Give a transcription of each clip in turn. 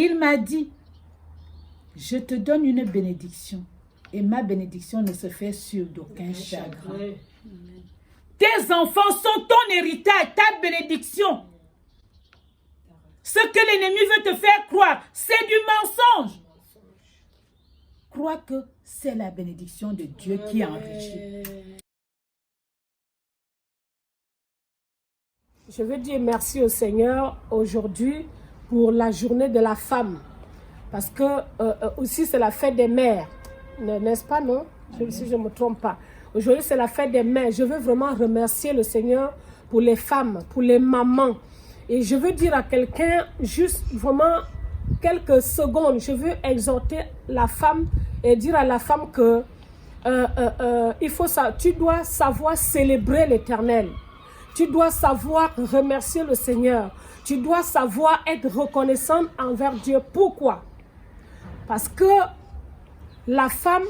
il m'a dit, je te donne une bénédiction. Et ma bénédiction ne se fait sur d'aucun chagrin. Tes enfants sont ton héritage, ta bénédiction. Ce que l'ennemi veut te faire croire, c'est du mensonge. Crois que c'est la bénédiction de Dieu qui enrichit. Je veux dire merci au Seigneur aujourd'hui pour la journée de la femme. Parce que aussi c'est la fête des mères. N'est-ce pas, non? Si je ne me trompe pas. Aujourd'hui c'est la fête des mères. Je veux vraiment remercier le Seigneur pour les femmes, pour les mamans. Et je veux dire à quelqu'un, juste vraiment quelques secondes, je veux exhorter la femme et dire à la femme que tu dois savoir célébrer l'Éternel. Tu dois savoir remercier le Seigneur. Tu dois savoir être reconnaissante envers Dieu. Pourquoi? Parce que la femme,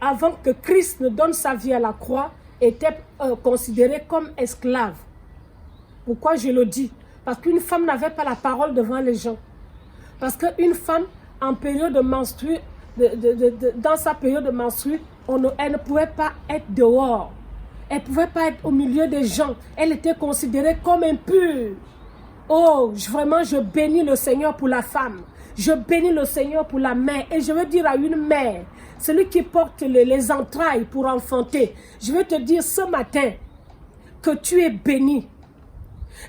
avant que Christ ne donne sa vie à la croix, était considérée comme esclave. Pourquoi je le dis? Parce qu'une femme n'avait pas la parole devant les gens. Parce qu'une femme, en période de menstrue, dans sa période de menstrue, elle ne pouvait pas être dehors. Elle ne pouvait pas être au milieu des gens. Elle était considérée comme impure. Oh, vraiment, je bénis le Seigneur pour la femme. Je bénis le Seigneur pour la mère. Et je veux dire à une mère, celui qui porte les entrailles pour enfanter, je veux te dire ce matin que tu es béni.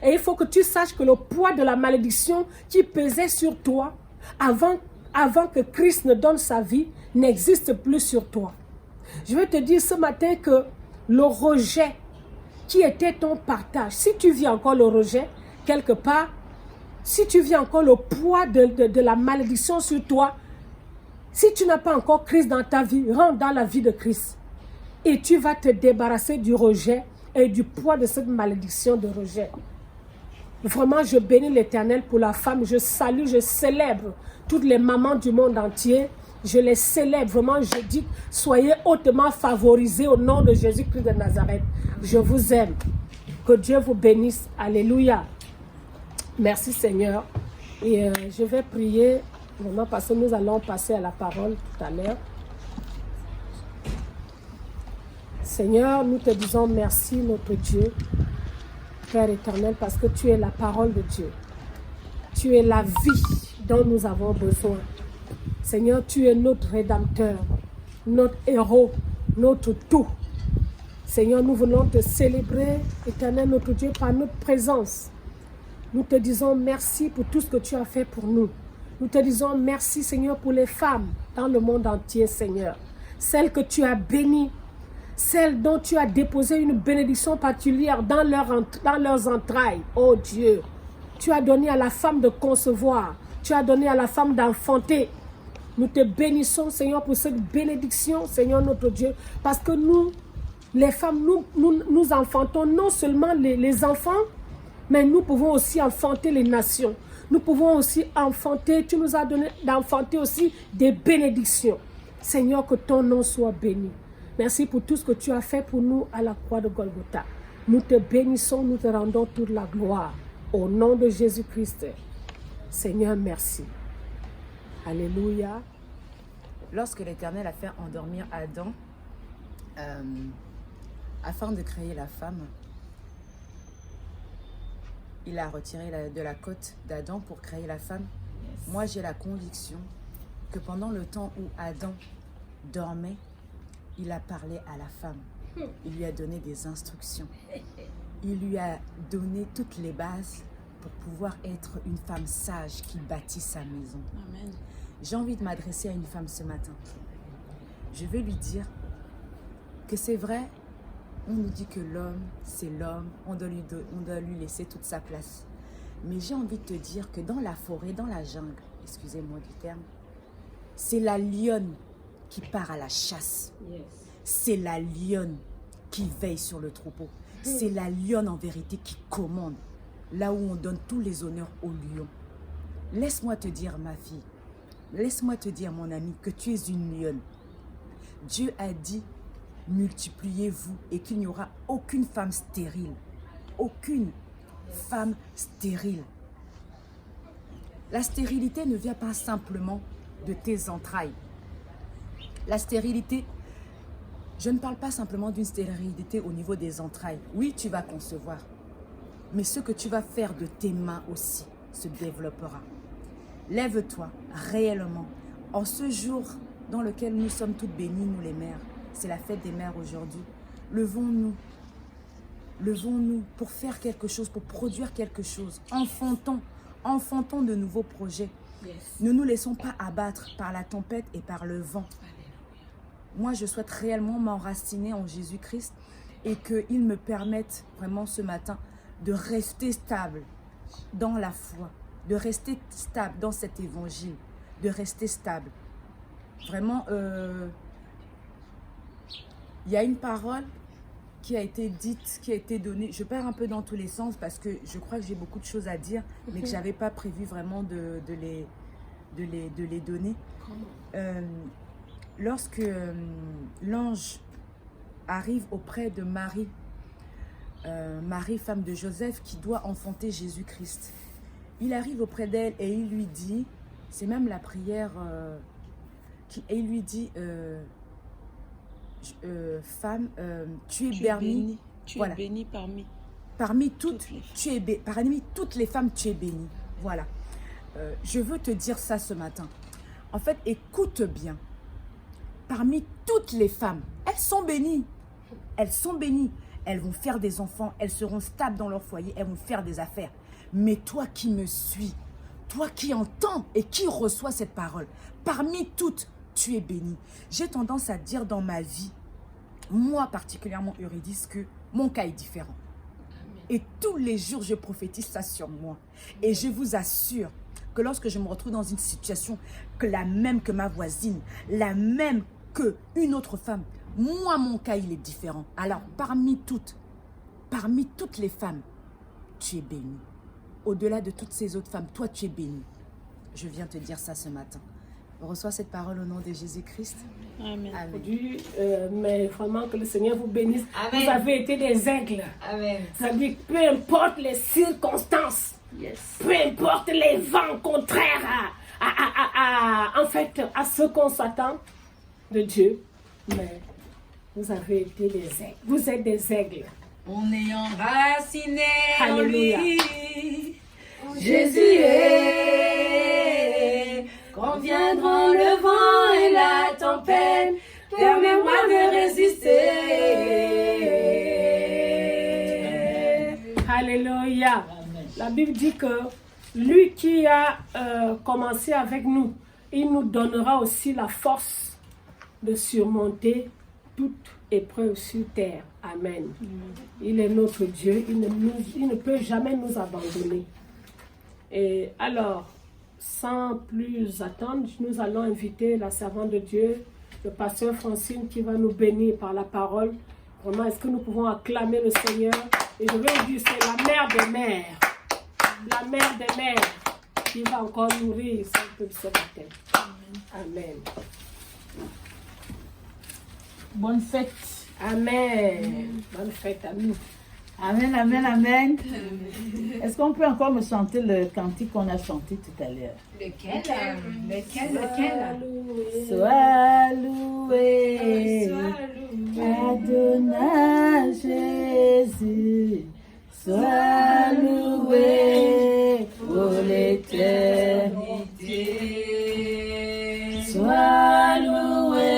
Et il faut que tu saches que le poids de la malédiction qui pesait sur toi avant que Christ ne donne sa vie n'existe plus sur toi. Je veux te dire ce matin que le rejet qui était ton partage, si tu vis encore le rejet, quelque part, si tu vis encore le poids de la malédiction sur toi, si tu n'as pas encore Christ dans ta vie, rentre dans la vie de Christ. Et tu vas te débarrasser du rejet et du poids de cette malédiction de rejet. Vraiment, je bénis l'Éternel pour la femme. Je salue, je célèbre toutes les mamans du monde entier. Je les célèbre. Vraiment, je dis, soyez hautement favorisés au nom de Jésus-Christ de Nazareth. Je vous aime. Que Dieu vous bénisse. Alléluia. Merci Seigneur. Et je vais prier vraiment parce que nous allons passer à la parole tout à l'heure. Seigneur, nous te disons merci, notre Dieu. Père éternel, parce que tu es la parole de Dieu. Tu es la vie dont nous avons besoin. Seigneur, tu es notre rédempteur, notre héros, notre tout. Seigneur, nous voulons te célébrer, éternel, notre Dieu, par notre présence. Nous te disons merci pour tout ce que tu as fait pour nous. Nous te disons merci, Seigneur, pour les femmes dans le monde entier, Seigneur. Celles que tu as bénies, celles dont tu as déposé une bénédiction particulière dans leurs entrailles. Oh Dieu, tu as donné à la femme de concevoir. Tu as donné à la femme d'enfanter. Nous te bénissons, Seigneur, pour cette bénédiction, Seigneur notre Dieu. Parce que nous, les femmes, nous enfantons non seulement les enfants, mais nous pouvons aussi enfanter les nations. Nous pouvons aussi enfanter, tu nous as donné d'enfanter aussi des bénédictions. Seigneur, que ton nom soit béni. Merci pour tout ce que tu as fait pour nous à la croix de Golgotha. Nous te bénissons, nous te rendons toute la gloire. Au nom de Jésus-Christ. Seigneur, merci. Alléluia. Lorsque l'Éternel a fait endormir Adam, afin de créer la femme, il a retiré de la côte d'Adam pour créer la femme. Yes. Moi, j'ai la conviction que pendant le temps où Adam dormait, il a parlé à la femme. Il lui a donné des instructions. Il lui a donné toutes les bases pour pouvoir être une femme sage qui bâtit sa maison. Amen. J'ai envie de m'adresser à une femme ce matin. Je veux lui dire que c'est vrai, on nous dit que l'homme, c'est l'homme, on doit lui laisser toute sa place. Mais j'ai envie de te dire que dans la forêt, dans la jungle, excusez-moi du terme, c'est la lionne qui part à la chasse. Yes. C'est la lionne qui veille sur le troupeau. C'est la lionne en vérité qui commande, là où on donne tous les honneurs au lion. Laisse-moi te dire, ma fille, laisse-moi te dire, mon ami, que tu es une lionne. Dieu a dit, multipliez-vous et qu'il n'y aura aucune femme stérile. Aucune femme stérile. La stérilité ne vient pas simplement de tes entrailles. La stérilité, je ne parle pas simplement d'une stérilité au niveau des entrailles. Oui, tu vas concevoir, mais ce que tu vas faire de tes mains aussi se développera. Lève-toi réellement. En ce jour dans lequel nous sommes toutes bénies, nous les mères, c'est la fête des mères aujourd'hui. Levons-nous. Levons-nous pour faire quelque chose, pour produire quelque chose. Enfantons de nouveaux projets. Yes. Ne nous laissons pas abattre par la tempête et par le vent. Moi, je souhaite réellement m'enraciner en Jésus-Christ et qu'il me permette vraiment ce matin de rester stable dans la foi, de rester stable dans cet évangile, de rester stable. Vraiment, il y a une parole qui a été dite, qui a été donnée. Je pars un peu dans tous les sens parce que je crois que j'ai beaucoup de choses à dire, mais que je n'avais pas prévu vraiment de les donner. Lorsque l'ange arrive auprès de Marie, Marie, femme de Joseph, qui doit enfanter Jésus-Christ, il arrive auprès d'elle et il lui dit, c'est même la prière, et il lui dit, femme, tu es bénie. Tu es bénie parmi toutes les femmes, tu es bénie. Voilà. Je veux te dire ça ce matin. En fait, écoute bien. Parmi toutes les femmes, elles sont bénies. Elles sont bénies. Elles vont faire des enfants, elles seront stables dans leur foyer, elles vont faire des affaires. Mais toi qui me suis, toi qui entends et qui reçois cette parole, parmi toutes, tu es bénie. J'ai tendance à dire dans ma vie, moi particulièrement Eurydice, que mon cas est différent. Et tous les jours, je prophétise ça sur moi. Et je vous assure que lorsque je me retrouve dans une situation que la même que ma voisine, la même qu'une autre femme, moi, mon cas, il est différent. Alors, parmi toutes les femmes, tu es bénie. Au-delà de toutes ces autres femmes, toi, tu es bénie. Je viens te dire ça ce matin. Reçois cette parole au nom de Jésus-Christ. Amen. Amen. Mais vraiment que le Seigneur vous bénisse. Amen. Vous avez été des aigles. Amen. Ça dit que peu importe les circonstances, peu importe les vents contraires en fait, à ce qu'on s'attend de Dieu, mais vous avez été des aigles. Vous êtes des aigles. On est enraciné en Alléluia. lui. Jésus est. Quand viendront le vent et la tempête, permets-moi de résister. Alléluia. La Bible dit que lui qui a commencé avec nous, il nous donnera aussi la force de surmonter toute épreuve sur terre. Amen. Il est notre Dieu. Il ne peut jamais nous abandonner. Et alors, sans plus attendre, nous allons inviter la servante de Dieu, le pasteur Francine, qui va nous bénir par la parole. Vraiment, est-ce que nous pouvons acclamer le Seigneur? Et je vais vous dire, c'est la mère des mères. La mère des mères qui va encore nourrir son peuple ce matin. Amen. Bonne fête. Amen. Bonne fête à nous. Amen, amen, amen. Est-ce qu'on peut encore me chanter le cantique qu'on a chanté tout à l'heure? Lequel? Sois loué, Adonai Jésus. Sois loué pour l'éternité. Sois loué,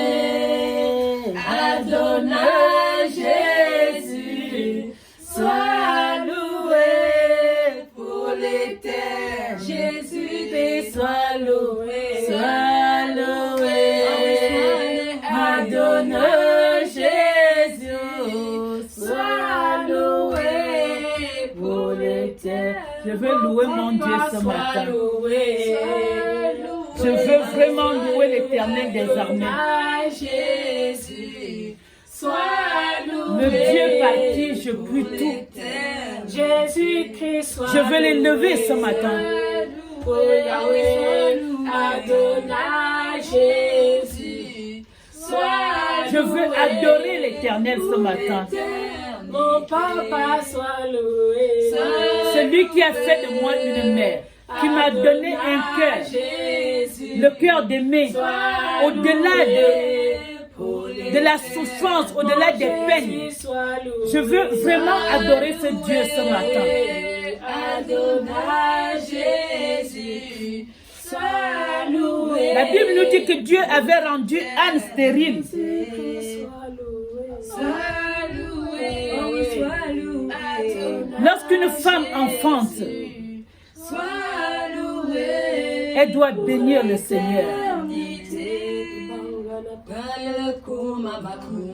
Adonai Jésus. Sois loué pour l'éternité. Jésus, sois loué, Adonai Jésus. Sois loué pour l'éternité. Je veux louer mon Dieu ce matin. Je veux vraiment louer l'Éternel des armées. Jésus, sois loué. Le Dieu par qui je puis tout. Jésus-Christ, soit Je veux l'élever ce matin. Adonai Jésus, soit Je veux adorer l'Éternel ce matin. mon papa, soit loué. Celui qui a fait de moi une mère. qui m'a donné un cœur, le cœur d'aimer, au-delà de la souffrance, au-delà des peines. Je veux vraiment adorer ce Dieu ce matin. Adonai Jésus, sois loué. La Bible nous dit que Dieu avait rendu Anne stérile. Sois loué, sois loué. Lorsqu'une femme enfante, Sois loué. elle doit bénir le Seigneur.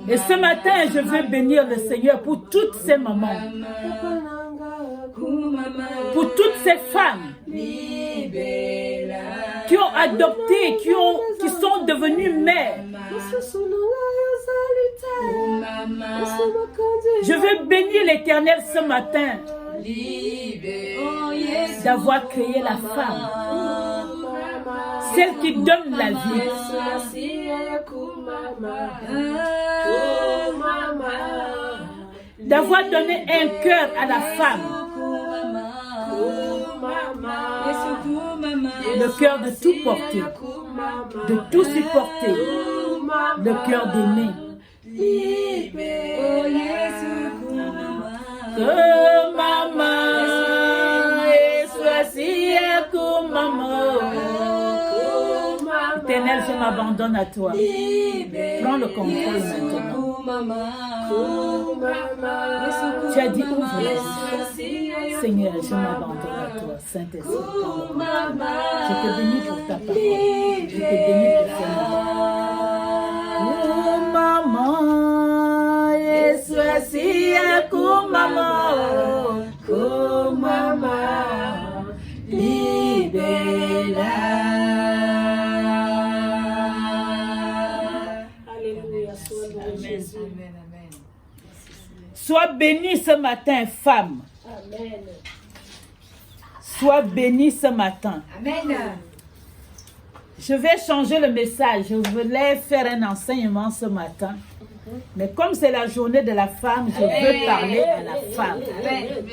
Et ce matin, je veux bénir le Seigneur pour toutes ces mamans, pour toutes ces femmes qui ont adopté, qui sont devenues mères. Je veux bénir l'Éternel ce matin d'avoir créé la femme, celle qui donne la vie. D'avoir donné un cœur à la femme, le cœur de tout porter, de tout supporter, le cœur d'aimer. Que maman soit si maman. Éternel, je m'abandonne à toi. Prends le contrôle maintenant. Tu as dit ouvre la vie. Seigneur, je m'abandonne à toi. Saint-Esprit, je te bénis pour ta parole. Je te bénis pour ce moment. Oh maman, sois si maman. Oh maman, libère-la. Sois bénie ce matin, femme. Amen. Sois bénie ce matin. Amen. Je vais changer le message. Je voulais faire un enseignement ce matin. Mais comme c'est la journée de la femme, je veux parler à la femme. Amen.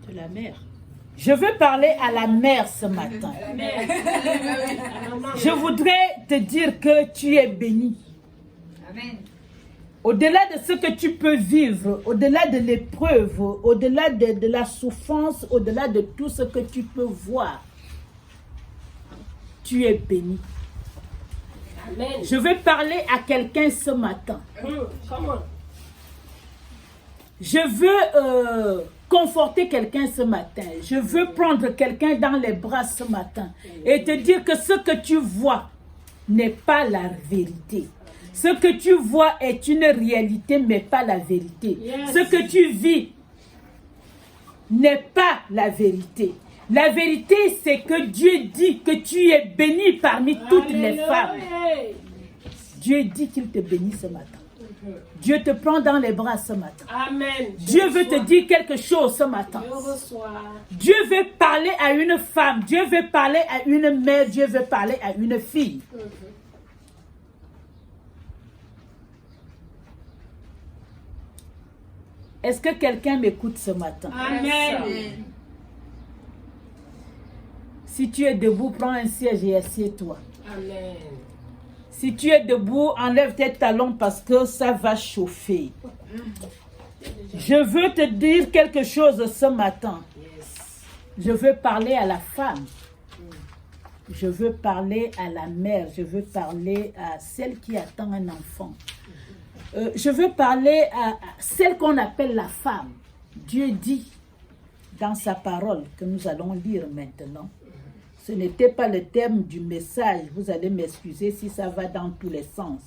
De la mère. Je veux parler à la mère ce matin. Je voudrais te dire que tu es bénie. Amen. Au-delà de ce que tu peux vivre, au-delà de l'épreuve, au-delà de la souffrance, au-delà de tout ce que tu peux voir, tu es béni. Amen. Je veux parler à quelqu'un ce matin. Comment? Je veux conforter quelqu'un ce matin. Je veux prendre quelqu'un dans les bras ce matin et te dire que ce que tu vois n'est pas la vérité. Ce que tu vois est une réalité, mais pas la vérité. Yes. Ce que tu vis n'est pas la vérité. La vérité, c'est que Dieu dit que tu es béni parmi toutes les femmes. Dieu dit qu'il te bénit ce matin. Dieu te prend dans les bras ce matin. Amen. Dieu veut te dire quelque chose ce matin. Je reçois. Dieu veut parler à une femme. Dieu veut parler à une mère. Dieu veut parler à une fille. Est-ce que quelqu'un m'écoute ce matin? Amen. Si tu es debout, prends un siège et assieds-toi. Amen. Si tu es debout, enlève tes talons parce que ça va chauffer. Je veux te dire quelque chose ce matin. Je veux parler à la femme. Je veux parler à la mère. Je veux parler à celle qui attend un enfant. Je veux parler à celle qu'on appelle la femme. Dieu dit dans sa parole que nous allons lire maintenant. Ce n'était pas le thème du message. Vous allez m'excuser si ça va dans tous les sens.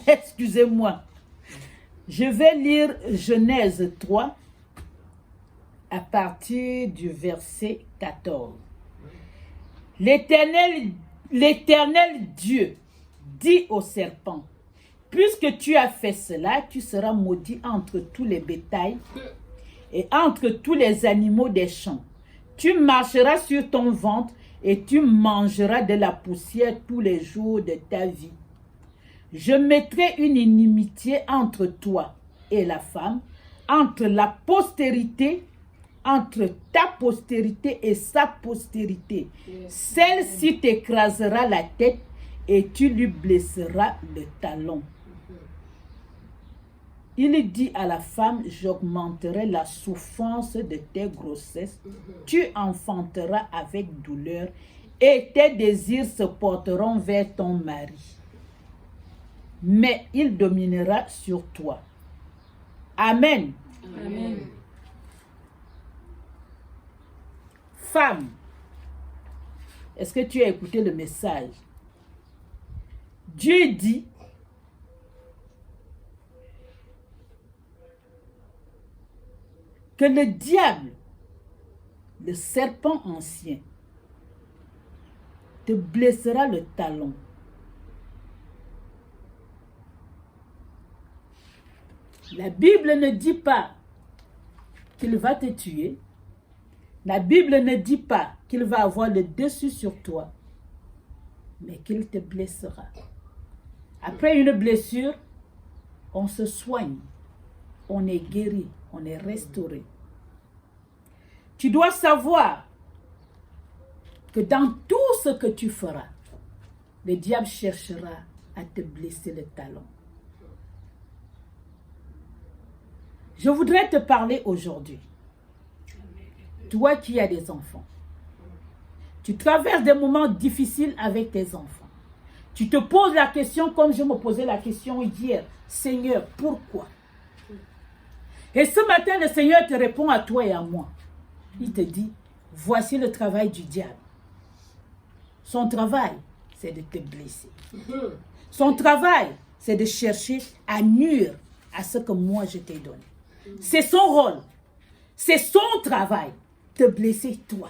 Excusez-moi. Je vais lire Genèse 3 à partir du verset 14. L'Éternel Dieu dit au serpent, puisque tu as fait cela, tu seras maudit entre tous les bétails et entre tous les animaux des champs. Tu marcheras sur ton ventre et tu mangeras de la poussière tous les jours de ta vie. Je mettrai une inimitié entre toi et la femme, entre la postérité entre ta postérité et sa postérité. Celle-ci t'écrasera la tête et tu lui blesseras le talon. Il dit à la femme, j'augmenterai la souffrance de tes grossesses. Tu enfanteras avec douleur et tes désirs se porteront vers ton mari. Mais il dominera sur toi. Amen. Amen. Femme, est-ce que tu as écouté le message? Dieu dit que le diable, le serpent ancien, te blessera le talon. La Bible ne dit pas qu'il va te tuer. La Bible ne dit pas qu'il va avoir le dessus sur toi, mais qu'il te blessera. Après une blessure, on se soigne, on est guéri, on est restauré. Tu dois savoir que dans tout ce que tu feras, le diable cherchera à te blesser le talon. Je voudrais te parler aujourd'hui. Toi qui as des enfants, tu traverses des moments difficiles avec tes enfants. Tu te poses la question comme je me posais la question hier. Seigneur, pourquoi? Et ce matin, le Seigneur te répond à toi et à moi. Il te dit, voici le travail du diable. Son travail, c'est de te blesser. Son travail, c'est de chercher à nuire à ce que moi je t'ai donné. C'est son rôle. C'est son travail. Te blesser toi.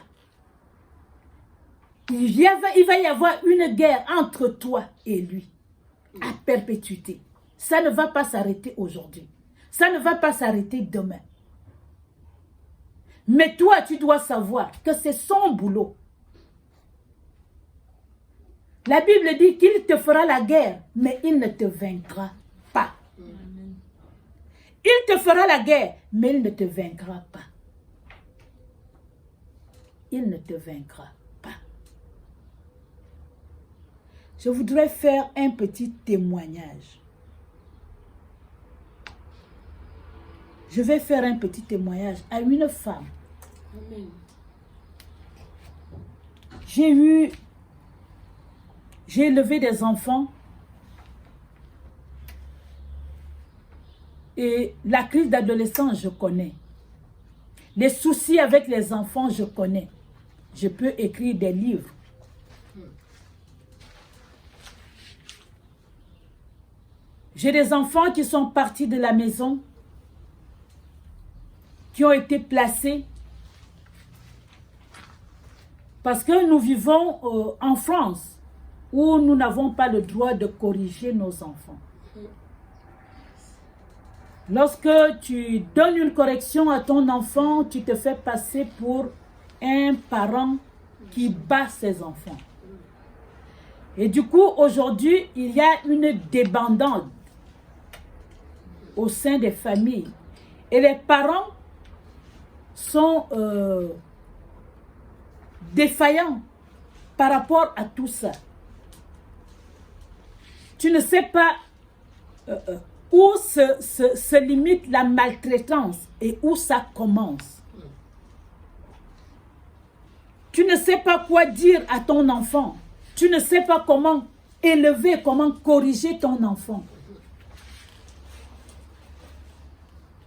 Il va y avoir une guerre entre toi et lui à perpétuité. Ça ne va pas s'arrêter aujourd'hui. Ça ne va pas s'arrêter demain. Mais toi, tu dois savoir que c'est son boulot. La Bible dit qu'il te fera la guerre, mais il ne te vaincra pas. Il te fera la guerre, mais il ne te vaincra pas. Il ne te vaincra pas. Je voudrais faire un petit témoignage. Je vais faire un petit témoignage à une femme. Amen. J'ai élevé des enfants et la crise d'adolescence, je connais. Les soucis avec les enfants, je connais. Je peux écrire des livres. J'ai des enfants qui sont partis de la maison, qui ont été placés parce que nous vivons en France où nous n'avons pas le droit de corriger nos enfants. Lorsque tu donnes une correction à ton enfant, tu te fais passer pour un parent qui bat ses enfants. Et du coup, aujourd'hui, il y a une débandade au sein des familles. Et les parents sont défaillants par rapport à tout ça. Tu ne sais pas où se limite la maltraitance et où ça commence. Tu ne sais pas quoi dire à ton enfant. Tu ne sais pas comment élever, comment corriger ton enfant.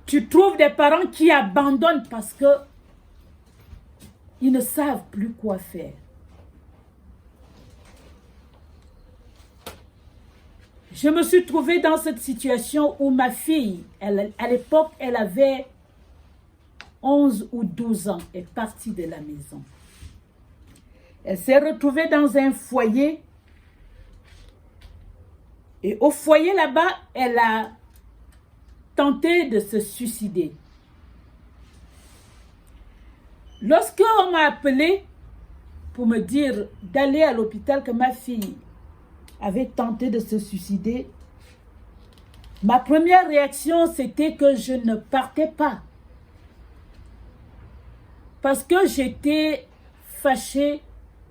Tu trouves des parents qui abandonnent parce que ils ne savent plus quoi faire. Je me suis trouvée dans cette situation où ma fille, à l'époque, elle avait 11 ou 12 ans, est partie de la maison. Elle s'est retrouvée dans un foyer. Et au foyer là-bas, elle a tenté de se suicider. Lorsqu'on m'a appelé pour me dire d'aller à l'hôpital, que ma fille avait tenté de se suicider, ma première réaction, c'était que je ne partais pas. Parce que j'étais fâchée,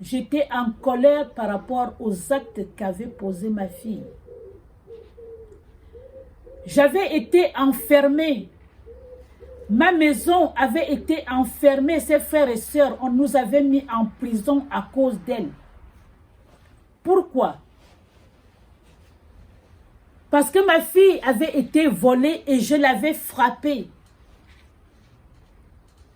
j'étais en colère par rapport aux actes qu'avait posé ma fille. J'avais été enfermée. Ma maison avait été enfermée. Ses frères et sœurs, on nous avait mis en prison à cause d'elle. Pourquoi? Parce que ma fille avait été volée et je l'avais frappée.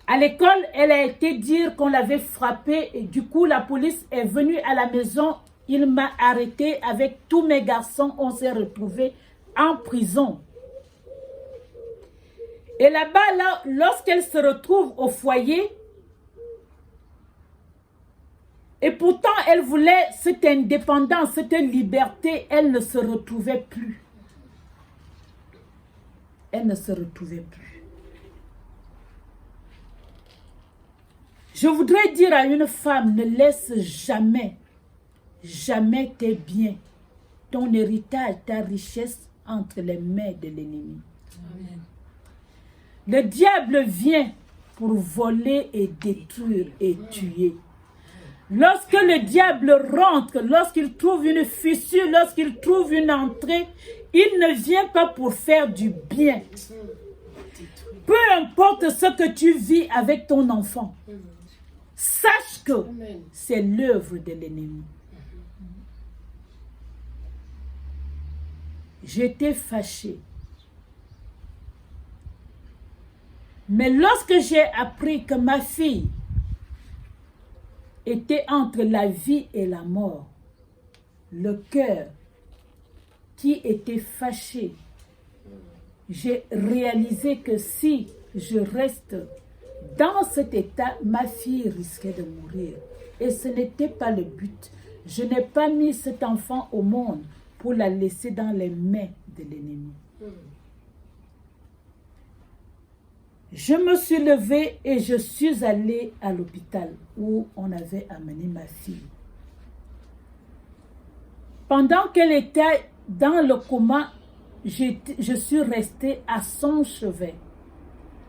À l'école, elle a été dire qu'on l'avait frappée et du coup, la police est venue à la maison. Il m'a arrêté avec tous mes garçons. On s'est retrouvés en prison. Et là-bas, là, lorsqu'elle se retrouve au foyer, et pourtant elle voulait cette indépendance, cette liberté, elle ne se retrouvait plus. Elle ne se retrouvait plus. Je voudrais dire à une femme, ne laisse jamais, jamais tes biens, ton héritage, ta richesse entre les mains de l'ennemi. Amen. Le diable vient pour voler et détruire et tuer. Lorsque le diable rentre, lorsqu'il trouve une fissure, lorsqu'il trouve une entrée, il ne vient pas pour faire du bien. Peu importe ce que tu vis avec ton enfant, sache que c'est l'œuvre de l'ennemi. J'étais fâchée. Mais lorsque j'ai appris que ma fille était entre la vie et la mort, le cœur qui était fâché, j'ai réalisé que si je reste dans cet état, ma fille risquait de mourir. Et ce n'était pas le but. Je n'ai pas mis cet enfant au monde pour la laisser dans les mains de l'ennemi. Je me suis levée et je suis allée à l'hôpital où on avait amené ma fille. Pendant qu'elle était dans le coma, je suis restée à son chevet,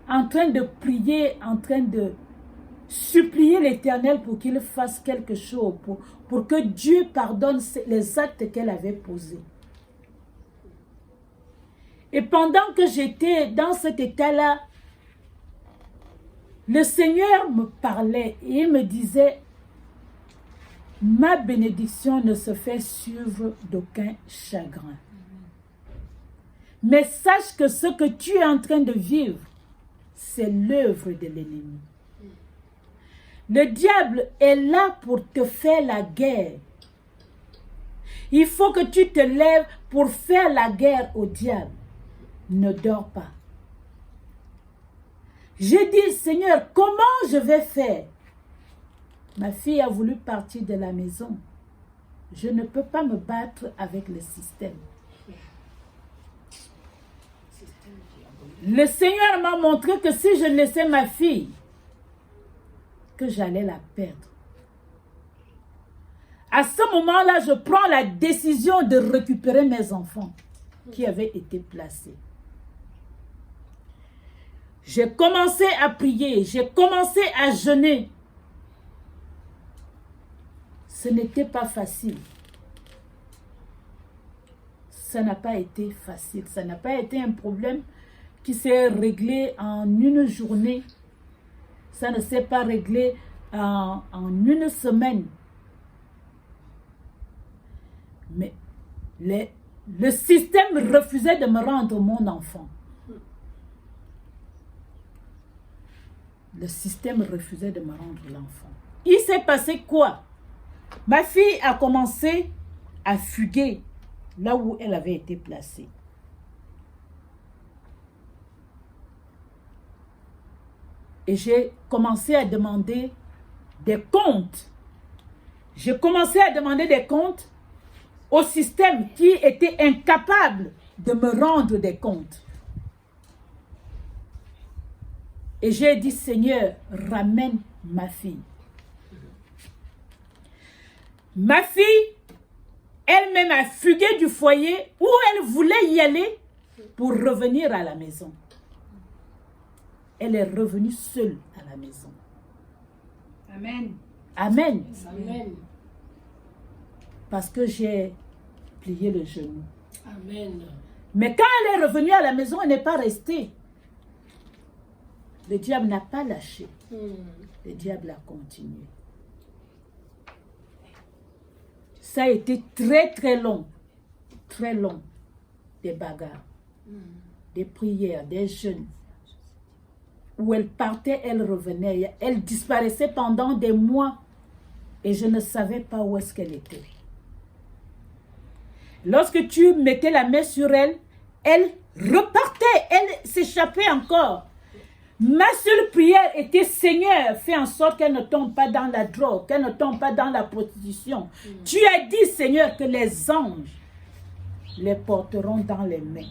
en train de prier, en train de supplier l'Éternel pour qu'il fasse quelque chose, pour que Dieu pardonne les actes qu'elle avait posés. Et pendant que j'étais dans cet état-là, le Seigneur me parlait et il me disait, ma bénédiction ne se fait suivre d'aucun chagrin. Mais sache que ce que tu es en train de vivre, c'est l'œuvre de l'ennemi. Le diable est là pour te faire la guerre. Il faut que tu te lèves pour faire la guerre au diable. Ne dors pas. J'ai dit, Seigneur, comment je vais faire? Ma fille a voulu partir de la maison. Je ne peux pas me battre avec le système. Le Seigneur m'a montré que si je laissais ma fille, que j'allais la perdre. À ce moment-là, je prends la décision de récupérer mes enfants qui avaient été placés. J'ai commencé à prier, j'ai commencé à jeûner. Ce n'était pas facile. Ça n'a pas été facile. Ça n'a pas été un problème qui s'est réglé en une journée. Ça ne s'est pas réglé en une semaine. Mais le système refusait de me rendre mon enfant. Le système refusait de me rendre l'enfant. Il s'est passé quoi? Ma fille a commencé à fuguer là où elle avait été placée. Et j'ai commencé à demander des comptes. J'ai commencé à demander des comptes au système qui était incapable de me rendre des comptes. Et j'ai dit, Seigneur, ramène ma fille. Ma fille, elle-même a fugué du foyer où elle voulait y aller pour revenir à la maison. Elle est revenue seule à la maison. Amen. Amen. Amen. Parce que j'ai plié le genou. Amen. Mais quand elle est revenue à la maison, elle n'est pas restée. Le diable n'a pas lâché. Le diable a continué. Ça a été très très long. Très long. Des bagarres. Des prières, des jeûnes. Où elle partait, elle revenait. Elle disparaissait pendant des mois. Et je ne savais pas où est-ce qu'elle était. Lorsque tu mettais la main sur elle, elle repartait. Elle s'échappait encore. Ma seule prière était, Seigneur, fais en sorte qu'elle ne tombe pas dans la drogue, qu'elle ne tombe pas dans la prostitution. Tu as dit, Seigneur, que les anges les porteront dans les mains.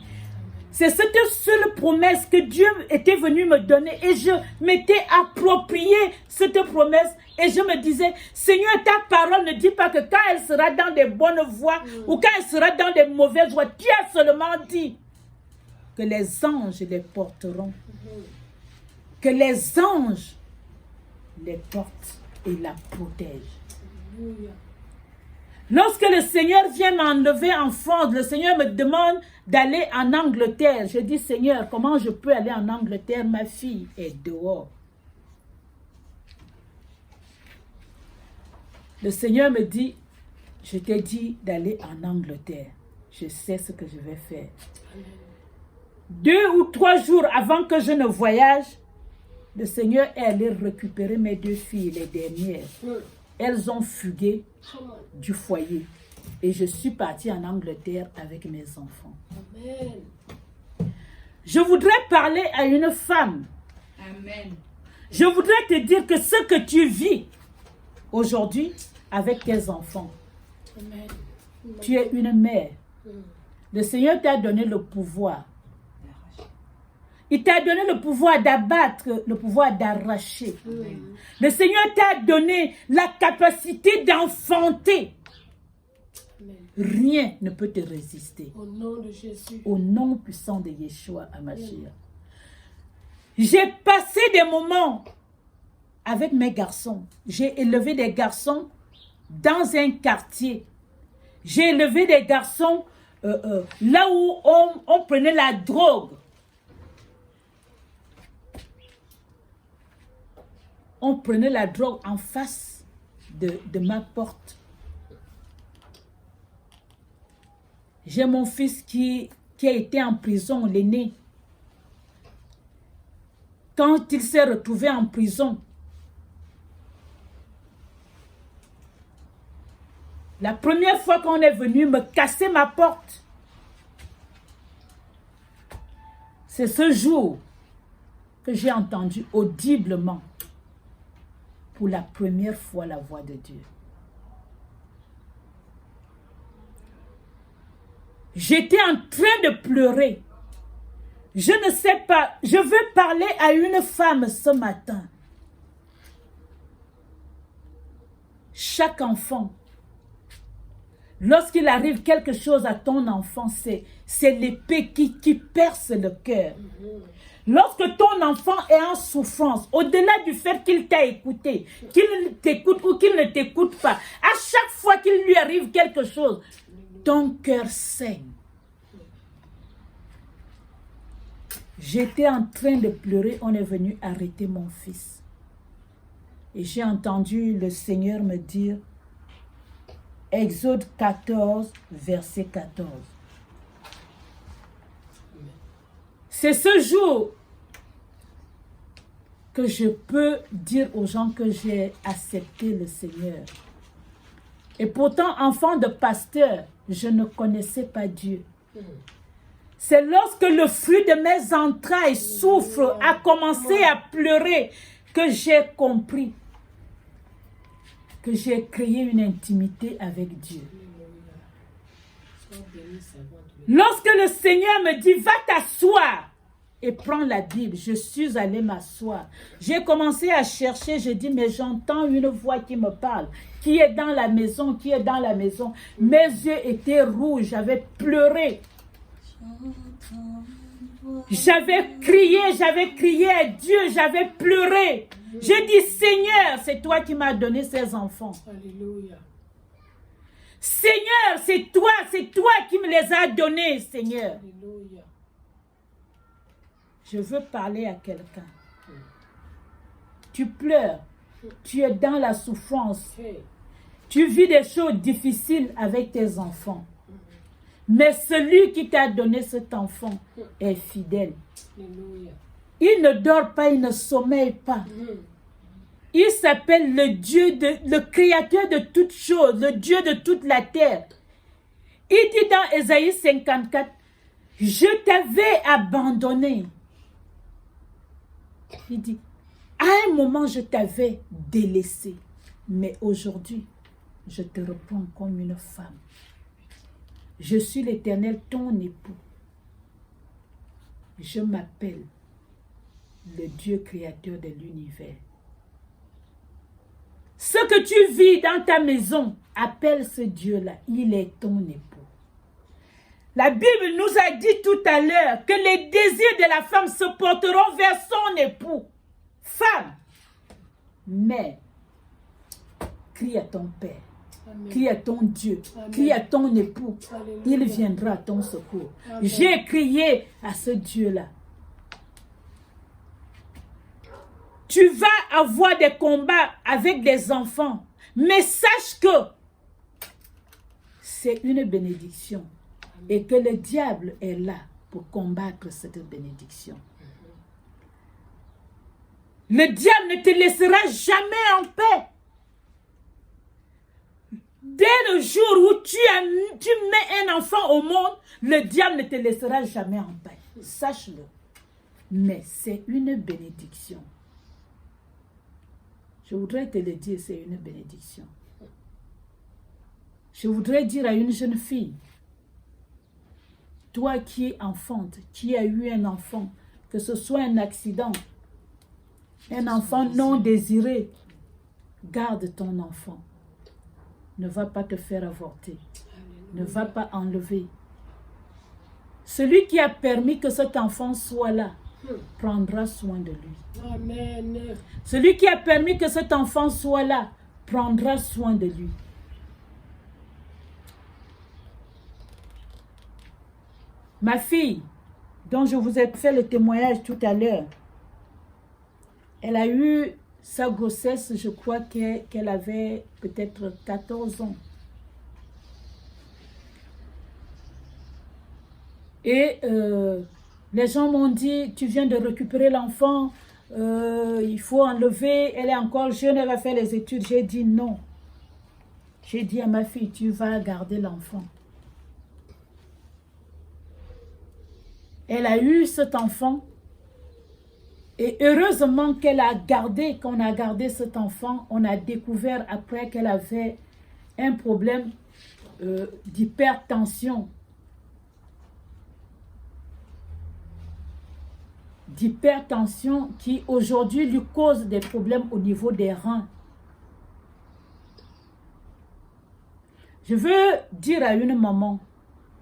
C'est cette seule promesse que Dieu était venu me donner et je m'étais approprié cette promesse et je me disais, Seigneur, ta parole ne dit pas que quand elle sera dans des bonnes voies ou quand elle sera dans des mauvaises voies, tu as seulement dit que les anges les porteront. Que les anges les portent et la protègent. Lorsque le Seigneur vient m'enlever en France, le Seigneur me demande d'aller en Angleterre. Je dis, Seigneur, comment je peux aller en Angleterre? Ma fille est dehors. Le Seigneur me dit, je t'ai dit d'aller en Angleterre. Je sais ce que je vais faire. 2 ou 3 jours avant que je ne voyage, le Seigneur est allé récupérer mes 2 filles, les dernières. Elles ont fugué du foyer. Et je suis partie en Angleterre avec mes enfants. Amen. Je voudrais parler à une femme. Amen. Je voudrais te dire que ce que tu vis aujourd'hui avec tes enfants, Amen. tu es une mère. Le Seigneur t'a donné le pouvoir. Il t'a donné le pouvoir d'abattre, le pouvoir d'arracher. Le Seigneur t'a donné la capacité d'enfanter. Rien ne peut te résister. Au nom de Jésus. Au nom puissant de Yeshua HaMashiach. J'ai passé des moments avec mes garçons. J'ai élevé des garçons dans un quartier. J'ai élevé des garçons là où on prenait la drogue. On prenait la drogue en face de ma porte. J'ai mon fils qui a été en prison, l'aîné. Quand il s'est retrouvé en prison, la première fois qu'on est venu me casser ma porte, c'est ce jour que j'ai entendu audiblement pour la première fois la voix de Dieu. J'étais en train de pleurer. Je ne sais pas, je veux parler à une femme ce matin. Chaque enfant, lorsqu'il arrive quelque chose à ton enfant, c'est l'épée qui perce le cœur. Lorsque ton enfant est en souffrance, au-delà du fait qu'il t'a écouté, qu'il t'écoute ou qu'il ne t'écoute pas, à chaque fois qu'il lui arrive quelque chose, ton cœur saigne. J'étais en train de pleurer, on est venu arrêter mon fils. Et j'ai entendu le Seigneur me dire, Exode 14, verset 14. C'est ce jour que je peux dire aux gens que j'ai accepté le Seigneur. Et pourtant, enfant de pasteur, je ne connaissais pas Dieu. C'est lorsque le fruit de mes entrailles souffre, a commencé à pleurer, que j'ai compris que j'ai créé une intimité avec Dieu. Lorsque le Seigneur me dit, va t'asseoir et prends la Bible, je suis allée m'asseoir. J'ai commencé à chercher, je dis, mais j'entends une voix qui me parle. Qui est dans la maison? Qui est dans la maison? Mes yeux étaient rouges, j'avais pleuré. J'avais crié à Dieu, j'avais pleuré. Je dis, Seigneur, c'est toi qui m'as donné ces enfants. Alléluia. Seigneur, c'est toi qui me les as donnés, Seigneur. Alléluia. Je veux parler à quelqu'un. Tu pleures, tu es dans la souffrance, Hey. tu vis des choses difficiles avec tes enfants. Mais celui qui t'a donné cet enfant est fidèle. Alléluia. Il ne dort pas, il ne sommeille pas. Il s'appelle le créateur de toutes choses, le Dieu de toute la terre. Il dit dans Ésaïe 54, je t'avais abandonné. Il dit, à un moment je t'avais délaissé, mais aujourd'hui je te reprends comme une femme. Je suis l'Éternel, ton époux. Je m'appelle le Dieu créateur de l'univers. Ce que tu vis dans ta maison, appelle ce Dieu-là. Il est ton époux. La Bible nous a dit tout à l'heure que les désirs de la femme se porteront vers son époux. Femme, mère, crie à ton père. Amen. Crie à ton Dieu, Amen. crie à ton époux. Alléluia. Il viendra à ton secours. Amen. J'ai crié à ce Dieu-là. Tu vas avoir des combats avec des enfants, mais sache que c'est une bénédiction et que le diable est là pour combattre cette bénédiction. Le diable ne te laissera jamais en paix. Dès le jour où tu mets un enfant au monde, le diable ne te laissera jamais en paix. Sache-le. Mais c'est une bénédiction. Je voudrais te le dire, c'est une bénédiction. Je voudrais dire à une jeune fille, toi qui es enfante, qui as eu un enfant, que ce soit un accident, un enfant non désiré, garde ton enfant. Ne va pas te faire avorter. Ne va pas enlever. Celui qui a permis que cet enfant soit là, prendra soin de lui. Amen. Celui qui a permis que cet enfant soit là, prendra soin de lui. Ma fille, dont je vous ai fait le témoignage tout à l'heure, elle a eu sa grossesse, je crois qu'elle avait peut-être 14 ans. Et les gens m'ont dit, tu viens de récupérer l'enfant, il faut enlever, elle est encore jeune, elle va faire les études. J'ai dit non. J'ai dit à ma fille, tu vas garder l'enfant. Elle a eu cet enfant. Et heureusement qu'elle a gardé, qu'on a gardé cet enfant, on a découvert après qu'elle avait un problème d'hypertension. D'hypertension qui aujourd'hui lui cause des problèmes au niveau des reins. Je veux dire à une maman,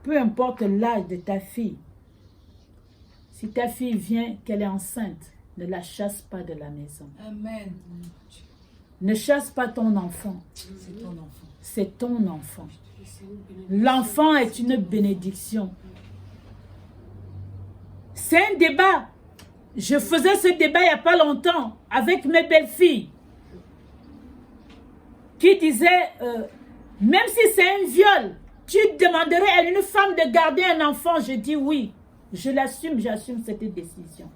peu importe l'âge de ta fille, si ta fille vient qu'elle est enceinte, ne la chasse pas de la maison. Amen. Ne chasse pas ton enfant. C'est ton enfant. C'est ton enfant. L'enfant est une bénédiction. C'est un débat. Je faisais ce débat il n'y a pas longtemps avec mes belles-filles qui disaient, même si c'est un viol, tu demanderais à une femme de garder un enfant. Je dis oui, je l'assume, j'assume cette décision.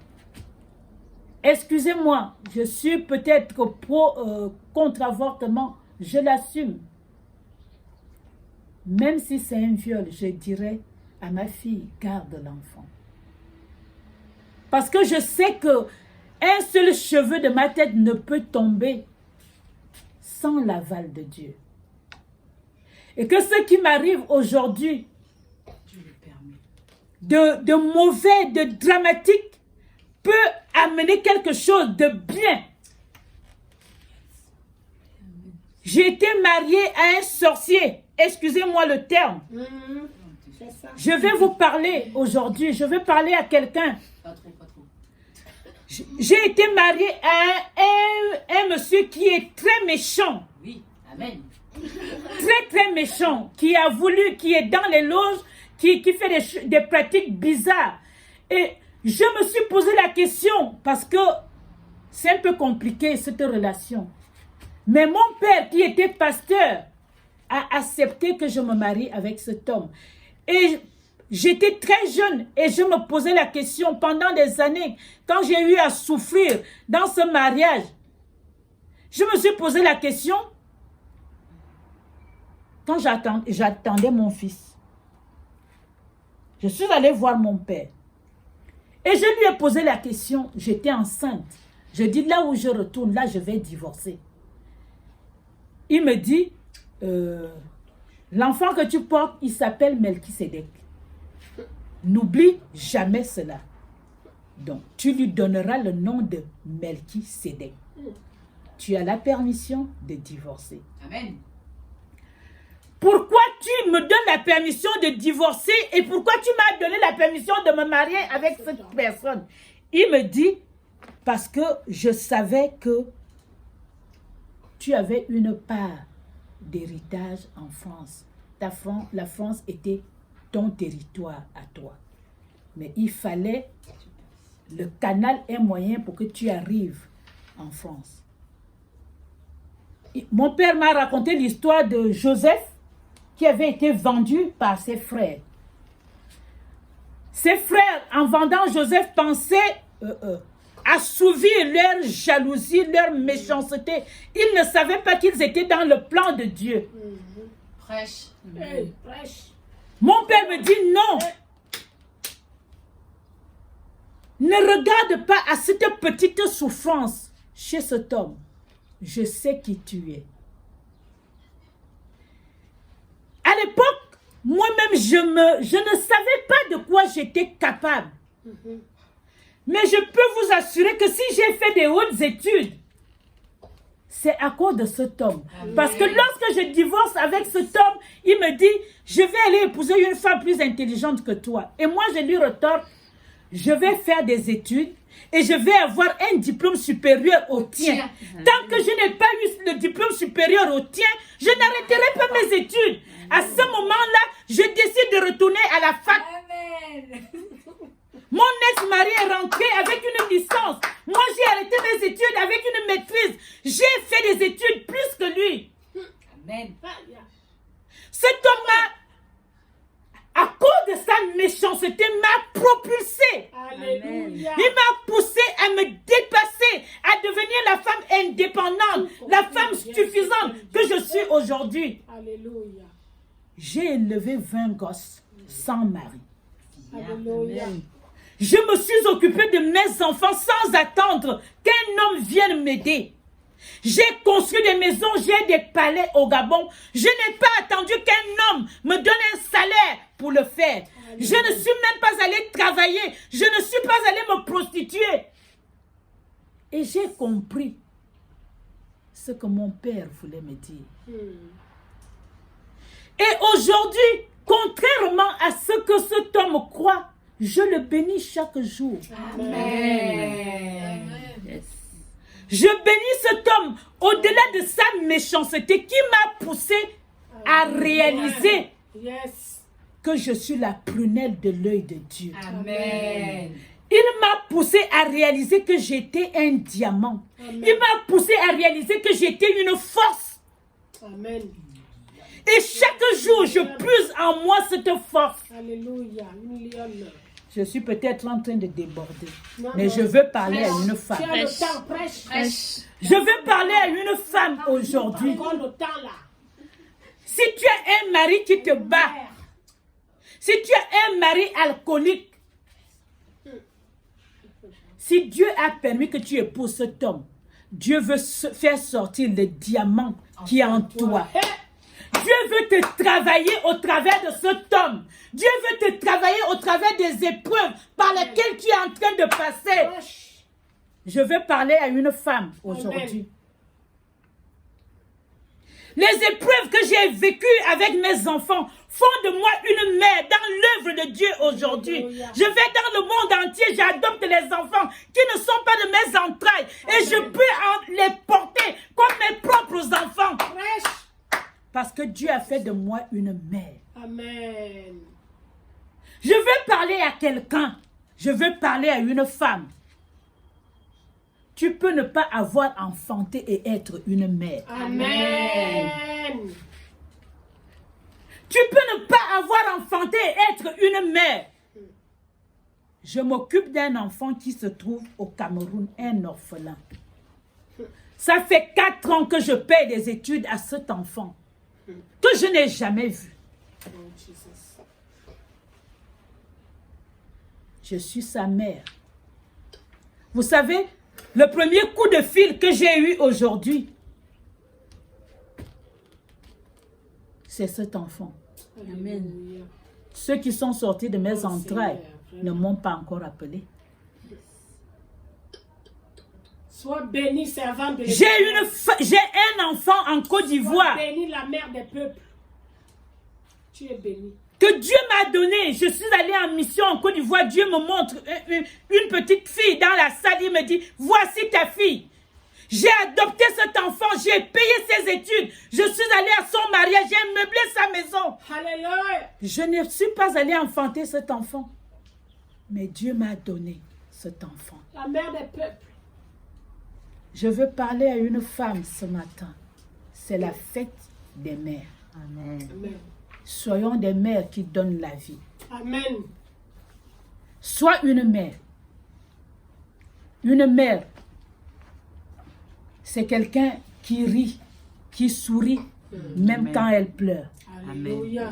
Excusez-moi, je suis peut-être contre avortement, je l'assume. Même si c'est un viol, je dirais à ma fille, garde l'enfant. Parce que je sais que un seul cheveu de ma tête ne peut tomber sans l'aval de Dieu. Et que ce qui m'arrive aujourd'hui, de mauvais, de dramatique, peut amener quelque chose de bien. J'ai été mariée à un sorcier. Excusez-moi le terme. Je vais vous parler aujourd'hui. Je vais parler à quelqu'un. Pas trop, pas trop. J'ai été mariée à un monsieur qui est très méchant. Oui. Amen. Très méchant, qui est dans les loges, qui fait des pratiques bizarres. Et je me suis posé la question, parce que c'est un peu compliqué cette relation. Mais mon père, qui était pasteur, a accepté que je me marie avec cet homme. Et j'étais très jeune et je me posais la question pendant des années, quand j'ai eu à souffrir dans ce mariage, je me suis posé la question, quand j'attendais mon fils. Je suis allée voir mon père. Et je lui ai posé la question, j'étais enceinte. Je dis, là où je retourne, là je vais divorcer. Il me dit, l'enfant que tu portes, il s'appelle Melchisedec. N'oublie jamais cela. Donc, tu lui donneras le nom de Melchisedec. Tu as la permission de divorcer. Amen. Pourquoi tu me donnes la permission de divorcer et pourquoi tu m'as donné la permission de me marier avec cette personne? Il me dit, parce que je savais que tu avais une part d'héritage en France. La France était ton territoire à toi. Mais il fallait le canal et moyen pour que tu arrives en France. Mon père m'a raconté l'histoire de Joseph qui avait été vendu par ses frères. Ses frères, en vendant Joseph, pensaient assouvir leur jalousie, leur méchanceté. Ils ne savaient pas qu'ils étaient dans le plan de Dieu. Prêche. Hey, prêche. Mon père me dit non. Ne regarde pas à cette petite souffrance chez cet homme. Je sais qui tu es. À l'époque, moi-même, je ne savais pas de quoi j'étais capable. Mais je peux vous assurer que si j'ai fait des hautes études, c'est à cause de cet homme. Amen. Parce que lorsque je divorce avec cet homme, il me dit, je vais aller épouser une femme plus intelligente que toi. Et moi, je lui retorque, je vais faire des études et je vais avoir un diplôme supérieur au tien. Tant que je n'ai pas eu le diplôme supérieur au tien, je n'arrêterai pas mes études. À ce moment-là, je décide de retourner à la fac. Amen. Mon ex-mari est rentré avec une licence. Moi, j'ai arrêté mes études avec une maîtrise. J'ai fait des études plus que lui. Amen. Cet homme, à cause de sa méchanceté, m'a propulsé. Alléluia. Il m'a poussé à me dépasser, à devenir la femme indépendante, la femme suffisante que je suis aujourd'hui. Alléluia. J'ai élevé 20 gosses sans mari. Alléluia. Je me suis occupée de mes enfants sans attendre qu'un homme vienne m'aider. J'ai construit des maisons, j'ai des palais au Gabon. Je n'ai pas attendu qu'un homme me donne un salaire pour le faire. Je ne suis même pas allée travailler. Je ne suis pas allée me prostituer. Et j'ai compris ce que mon père voulait me dire. Et aujourd'hui, contrairement à ce que cet homme croit, je le bénis chaque jour. Amen. Je bénis cet homme au-delà de sa méchanceté qui m'a poussé à réaliser que je suis la prunelle de l'œil de Dieu. Amen. Il m'a poussé à réaliser que j'étais un diamant. Amen. Il m'a poussé à réaliser que j'étais une force. Amen. Et chaque jour, je puise en moi cette force. Alléluia. Une lionne. Je suis peut-être en train de déborder. Non, Mais non. je veux parler à une Tu femme. as le temps, prêche. Prêche. Je veux parler à une femme aujourd'hui. Encore le temps là. Si tu as un mari qui te bat, si tu as un mari alcoolique, si Dieu a permis que tu épouses cet homme, Dieu veut faire sortir le diamant qui est en toi. Dieu veut te travailler au travers de cet homme. Dieu veut te travailler au travers des épreuves par lesquelles tu es en train de passer. Je veux parler à une femme aujourd'hui. Les épreuves que j'ai vécues avec mes enfants font de moi une mère dans l'œuvre de Dieu aujourd'hui. Alléluia. Je vais dans le monde entier, j'adopte les enfants qui ne sont pas de mes entrailles. Et je peux les porter comme mes propres enfants. Prêche. Parce que Dieu a fait de moi une mère. Amen. Je veux parler à quelqu'un. Je veux parler à une femme. Tu peux ne pas avoir enfanté et être une mère. Amen. Tu peux ne pas avoir enfanté et être une mère. Je m'occupe d'un enfant qui se trouve au Cameroun, un orphelin. Ça fait 4 ans que je paie des études à cet enfant que je n'ai jamais vu. Oh, Jesus. Je suis sa mère. Vous savez, le premier coup de fil que j'ai eu aujourd'hui, c'est cet enfant. Amen. Ceux qui sont sortis de mes entrailles Seigneur, ne m'ont pas encore appelé. Sois béni, servant de J'ai l'Éternel. j'ai un enfant en Côte Sois d'Ivoire béni, la mère des peuples. Tu es béni. que Dieu m'a donné. Je suis allée en mission en Côte d'Ivoire. Dieu me montre une petite fille dans la salle. Il me dit, voici ta fille. J'ai adopté cet enfant. J'ai payé ses études. Je suis allée à son mariage. J'ai meublé sa maison. Alléluia. Je ne suis pas allée enfanter cet enfant. Mais Dieu m'a donné cet enfant. La mère des peuples. Je veux parler à une femme ce matin. C'est la fête des mères. Amen. Amen. Soyons des mères qui donnent la vie. Amen. Sois une mère. Une mère, c'est quelqu'un qui rit, qui sourit, même Amen. quand elle pleure. Alléluia.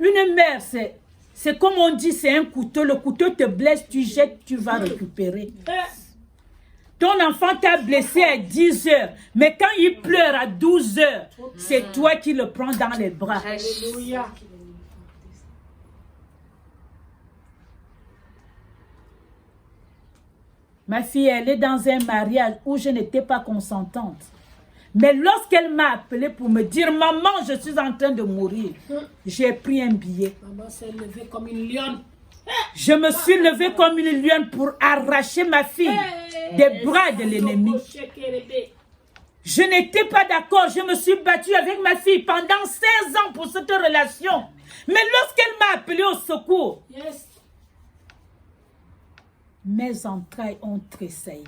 Une mère, c'est comme on dit, c'est un couteau. Le couteau te blesse, tu jettes, tu vas récupérer. Ton enfant t'a blessé à 10 heures, mais quand il pleure à 12 heures, c'est toi qui le prends dans les bras. Alléluia. Ma fille, elle est dans un mariage où je n'étais pas consentante. Mais lorsqu'elle m'a appelé pour me dire, maman, je suis en train de mourir, j'ai pris un billet. Maman s'est levée comme une lionne. Je me suis levée comme une lionne pour arracher ma fille des bras de l'ennemi. Je n'étais pas d'accord. Je me suis battue avec ma fille pendant 16 ans pour cette relation. Mais lorsqu'elle m'a appelé au secours, Yes. mes entrailles ont tressailli.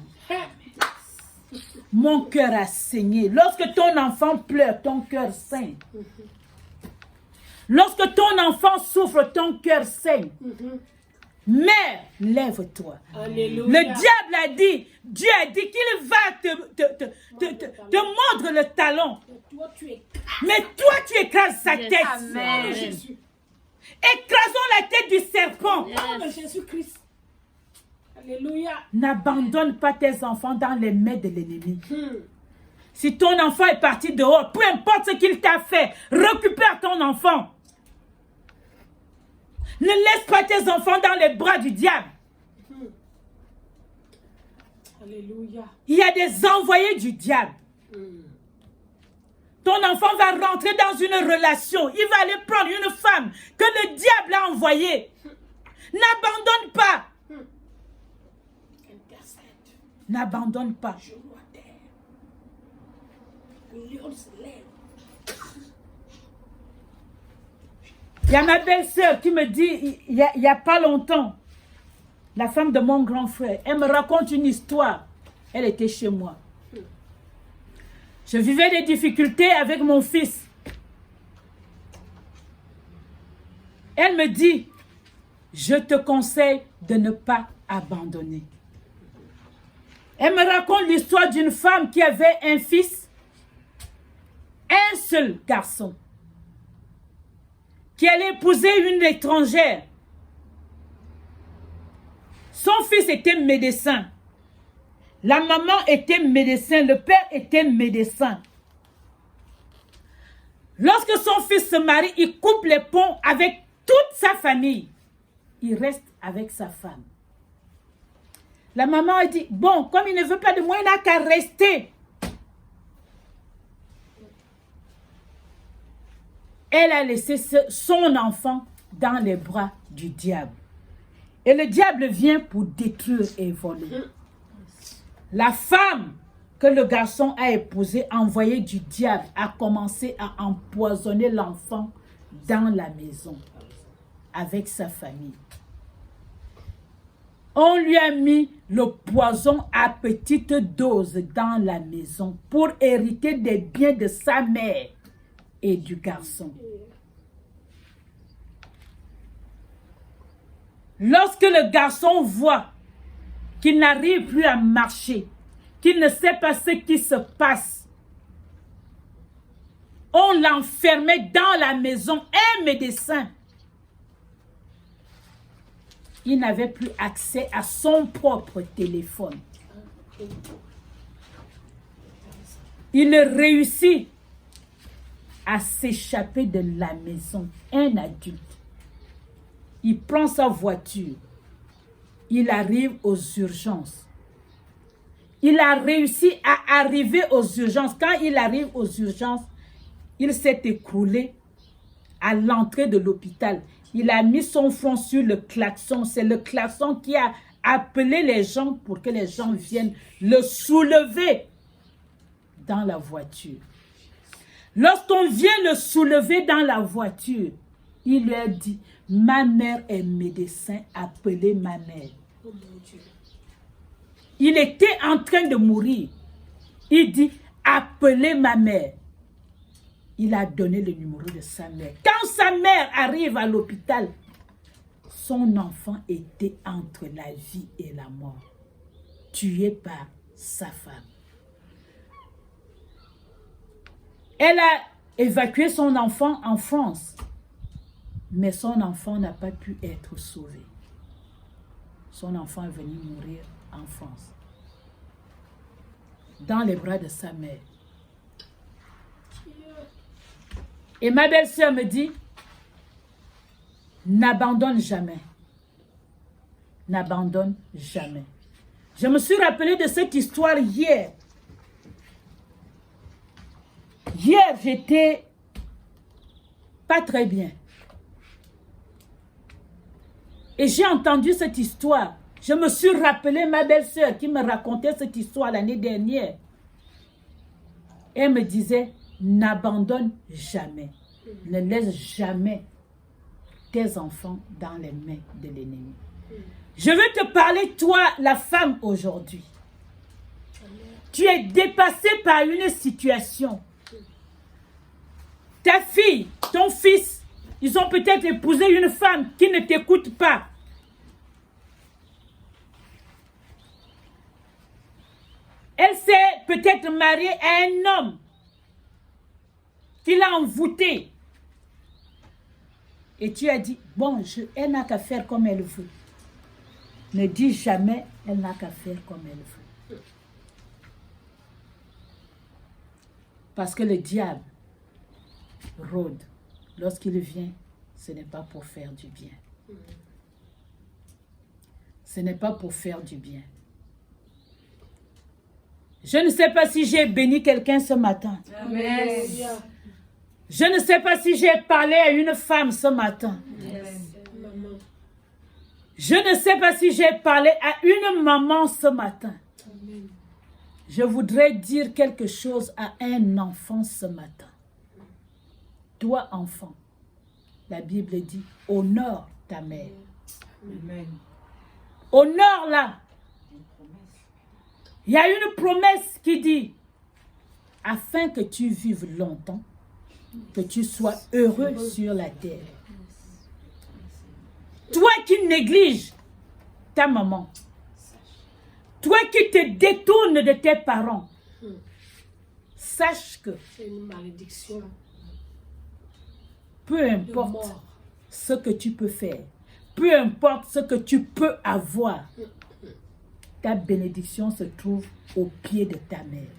Mon cœur a saigné. Lorsque ton enfant pleure, ton cœur saigne. Lorsque ton enfant souffre, ton cœur saigne. Mère, lève-toi. Alléluia. Le diable a dit, Dieu a dit qu'il va te mordre le talon. Toi, tu es Mais toi, tu écrases sa tête. de Jésus. Écrasons la tête du serpent. Nom de Jésus-Christ. Alléluia. N'abandonne pas tes enfants dans les mains de l'ennemi. Si ton enfant est parti dehors, peu importe ce qu'il t'a fait, récupère ton enfant. Ne laisse pas tes enfants dans les bras du diable. Alléluia. Il y a des envoyés du diable. Ton enfant va rentrer dans une relation. Il va aller prendre une femme que le diable a envoyée. N'abandonne pas. Intercède. N'abandonne pas. Genou à terre. Le lion se lève. Il y a ma belle-sœur qui me dit, il y a pas longtemps, la femme de mon grand frère, elle me raconte une histoire. Elle était chez moi. Je vivais des difficultés avec mon fils. Elle me dit, je te conseille de ne pas abandonner. Elle me raconte l'histoire d'une femme qui avait un fils, un seul garçon, qui allait épouser une étrangère. Son fils était médecin. La maman était médecin. Le père était médecin. Lorsque son fils se marie, il coupe les ponts avec toute sa famille. Il reste avec sa femme. La maman a dit, bon, comme il ne veut pas de moi, il n'a qu'à rester. elle a laissé son enfant dans les bras du diable. Et le diable vient pour détruire et voler. La femme que le garçon a épousée, envoyée du diable, a commencé à empoisonner l'enfant dans la maison avec sa famille. On lui a mis le poison à petite dose dans la maison pour hériter des biens de sa mère et du garçon. Lorsque le garçon voit qu'il n'arrive plus à marcher, qu'il ne sait pas ce qui se passe, on l'enfermait dans la maison, un médecin. Il n'avait plus accès à son propre téléphone. Il réussit à s'échapper de la maison, un adulte. Il prend sa voiture. Il arrive aux urgences. Il a réussi à arriver aux urgences. Quand il arrive aux urgences, il s'est écroulé à l'entrée de l'hôpital. Il a mis son front sur le klaxon. C'est le klaxon qui a appelé les gens pour que les gens viennent le soulever dans la voiture. Lorsqu'on vient le soulever dans la voiture, il lui a dit, ma mère est médecin, appelez ma mère. Oh mon Dieu. Il était en train de mourir. Il dit, appelez ma mère. Il a donné le numéro de sa mère. Quand sa mère arrive à l'hôpital, son enfant était entre la vie et la mort, tué par sa femme. Elle a évacué son enfant en France, mais son enfant n'a pas pu être sauvé. Son enfant est venu mourir en France, dans les bras de sa mère. Et ma belle-sœur me dit, n'abandonne jamais. N'abandonne jamais. Je me suis rappelé de cette histoire hier. Hier, j'étais pas très bien. Et j'ai entendu cette histoire. Je me suis rappelé ma belle-sœur qui me racontait cette histoire l'année dernière. Elle me disait, n'abandonne jamais. Ne laisse jamais tes enfants dans les mains de l'ennemi. Je veux te parler, toi, la femme, aujourd'hui. Tu es dépassée par une situation. Ta fille, ton fils, ils ont peut-être épousé une femme qui ne t'écoute pas. Elle s'est peut-être mariée à un homme qui l'a envoûtée. Et tu as dit, bon, elle n'a qu'à faire comme elle veut. Ne dis jamais, elle n'a qu'à faire comme elle veut. Parce que le diable rôde. Lorsqu'il vient, ce n'est pas pour faire du bien. Ce n'est pas pour faire du bien. Je ne sais pas si j'ai béni quelqu'un ce matin. Amen. Je ne sais pas si j'ai parlé à une femme ce matin. Je ne sais pas si j'ai parlé à une maman ce matin. Je voudrais dire quelque chose à un enfant ce matin. Toi, enfant, la Bible dit, honore ta mère. Amen. Honore-la. Il y a une promesse qui dit, afin que tu vives longtemps, que tu sois heureux sur la terre. Toi qui négliges ta maman, toi qui te détournes de tes parents, sache que C'est une malédiction. peu importe ce que tu peux faire, peu importe ce que tu peux avoir, ta bénédiction se trouve au pied de ta mère.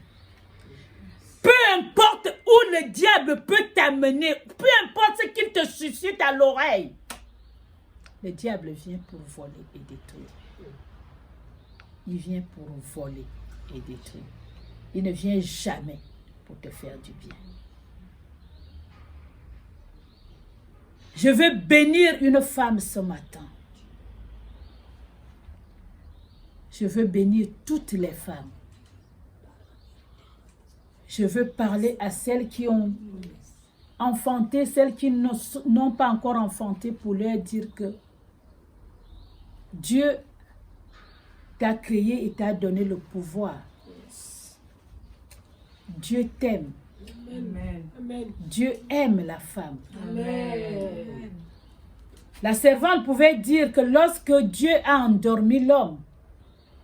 Peu importe où le diable peut t'amener, peu importe ce qu'il te suscite à l'oreille, le diable vient pour voler et détruire. Il vient pour voler et détruire. Il ne vient jamais pour te faire du bien. Je veux bénir une femme ce matin. Je veux bénir toutes les femmes. Je veux parler à celles qui ont enfanté, celles qui n'ont pas encore enfanté, pour leur dire que Dieu t'a créé et t'a donné le pouvoir. Dieu t'aime. Amen. Amen. Dieu aime la femme. Amen. La servante pouvait dire que lorsque Dieu a endormi l'homme,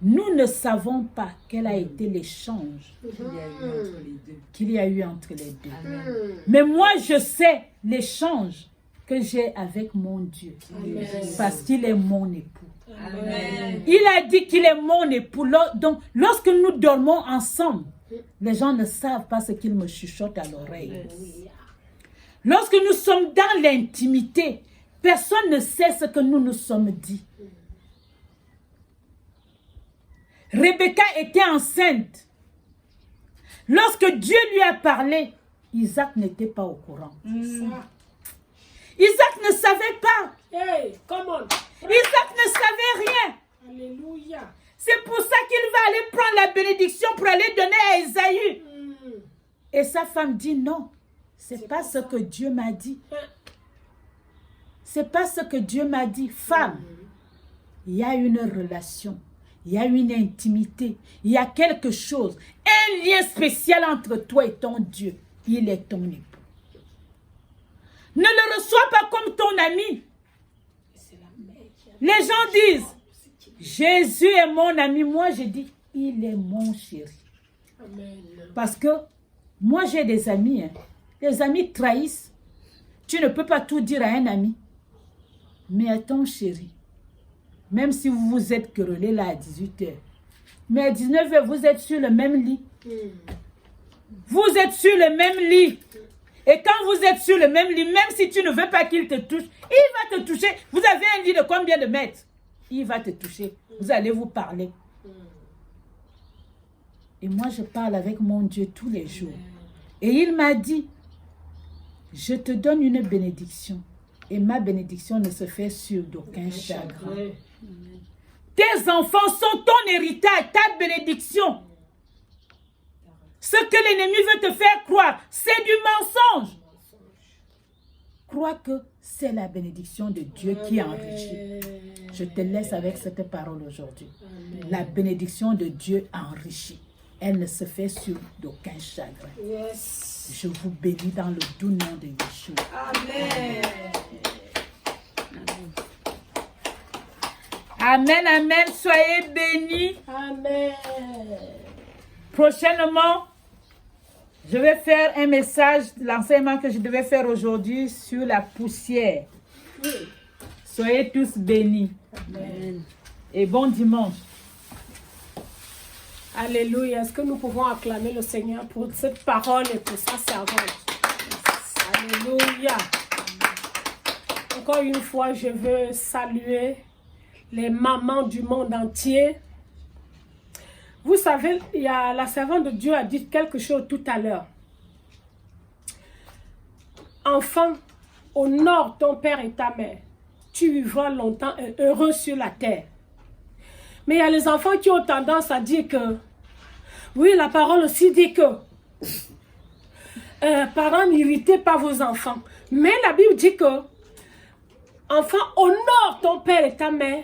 nous ne savons pas quel a été l'échange Il y a eu entre les deux. qu'il y a eu entre les deux. Amen. Mais moi, je sais l'échange que j'ai avec mon Dieu. Amen. Parce qu'il est mon époux. Amen. Il a dit qu'il est mon époux. Donc, lorsque nous dormons ensemble, les gens ne savent pas ce qu'il me chuchote à l'oreille. Lorsque nous sommes dans l'intimité, personne ne sait ce que nous nous sommes dit. Rebecca était enceinte. Lorsque Dieu lui a parlé, Isaac n'était pas au courant. Isaac ne savait pas. Hey, come on. Isaac ne savait rien. Alléluia. C'est pour ça qu'il va aller prendre la bénédiction pour aller donner à Esaü. Et sa femme dit non. C'est pas ce que Dieu m'a dit. C'est pas ce que Dieu m'a dit. Femme, il y a une relation. Il y a une intimité. Il y a quelque chose. Un lien spécial entre toi et ton Dieu. Il est ton époux. Ne le reçois pas comme ton ami. Les gens disent, Jésus est mon ami. Moi, je dis, il est mon chéri. Amen. Parce que moi, j'ai des amis. Hein. Les amis trahissent. Tu ne peux pas tout dire à un ami. Mais à ton chéri, même si vous vous êtes querellés là à 18h, mais à 19h, vous êtes sur le même lit. Vous êtes sur le même lit. Et quand vous êtes sur le même lit, même si tu ne veux pas qu'il te touche, il va te toucher. Vous avez un lit de combien de mètres? Il va te toucher. Vous allez vous parler. Et moi, je parle avec mon Dieu tous les jours. Et il m'a dit, je te donne une bénédiction. Et ma bénédiction ne se fait sur d'aucun chagrin. Tes enfants sont ton héritage, ta bénédiction. Ce que l'ennemi veut te faire croire, c'est du mensonge. Crois que c'est la bénédiction de Dieu qui enrichit. Je te laisse avec cette parole aujourd'hui. La bénédiction de Dieu enrichit. Elle ne se fait sur d'aucun chagrin. Yes. Je vous bénis dans le doux nom de Yeshua. Amen. Amen, amen. Soyez bénis. Amen. Prochainement, je vais faire un message, l'enseignement que je devais faire aujourd'hui sur la poussière. Soyez tous bénis. Amen. Et bon dimanche. Alléluia. Est-ce que nous pouvons acclamer le Seigneur pour cette parole et pour sa servante? Alléluia. Encore une fois, je veux saluer les mamans du monde entier. Vous savez, la servante de Dieu a dit quelque chose tout à l'heure. Enfant, honore ton père et ta mère. Tu vivras longtemps et heureux sur la terre. Mais il y a les enfants qui ont tendance à dire que, oui, la parole aussi dit que, parents, n'irritez pas vos enfants. Mais la Bible dit que, enfant, honore ton père et ta mère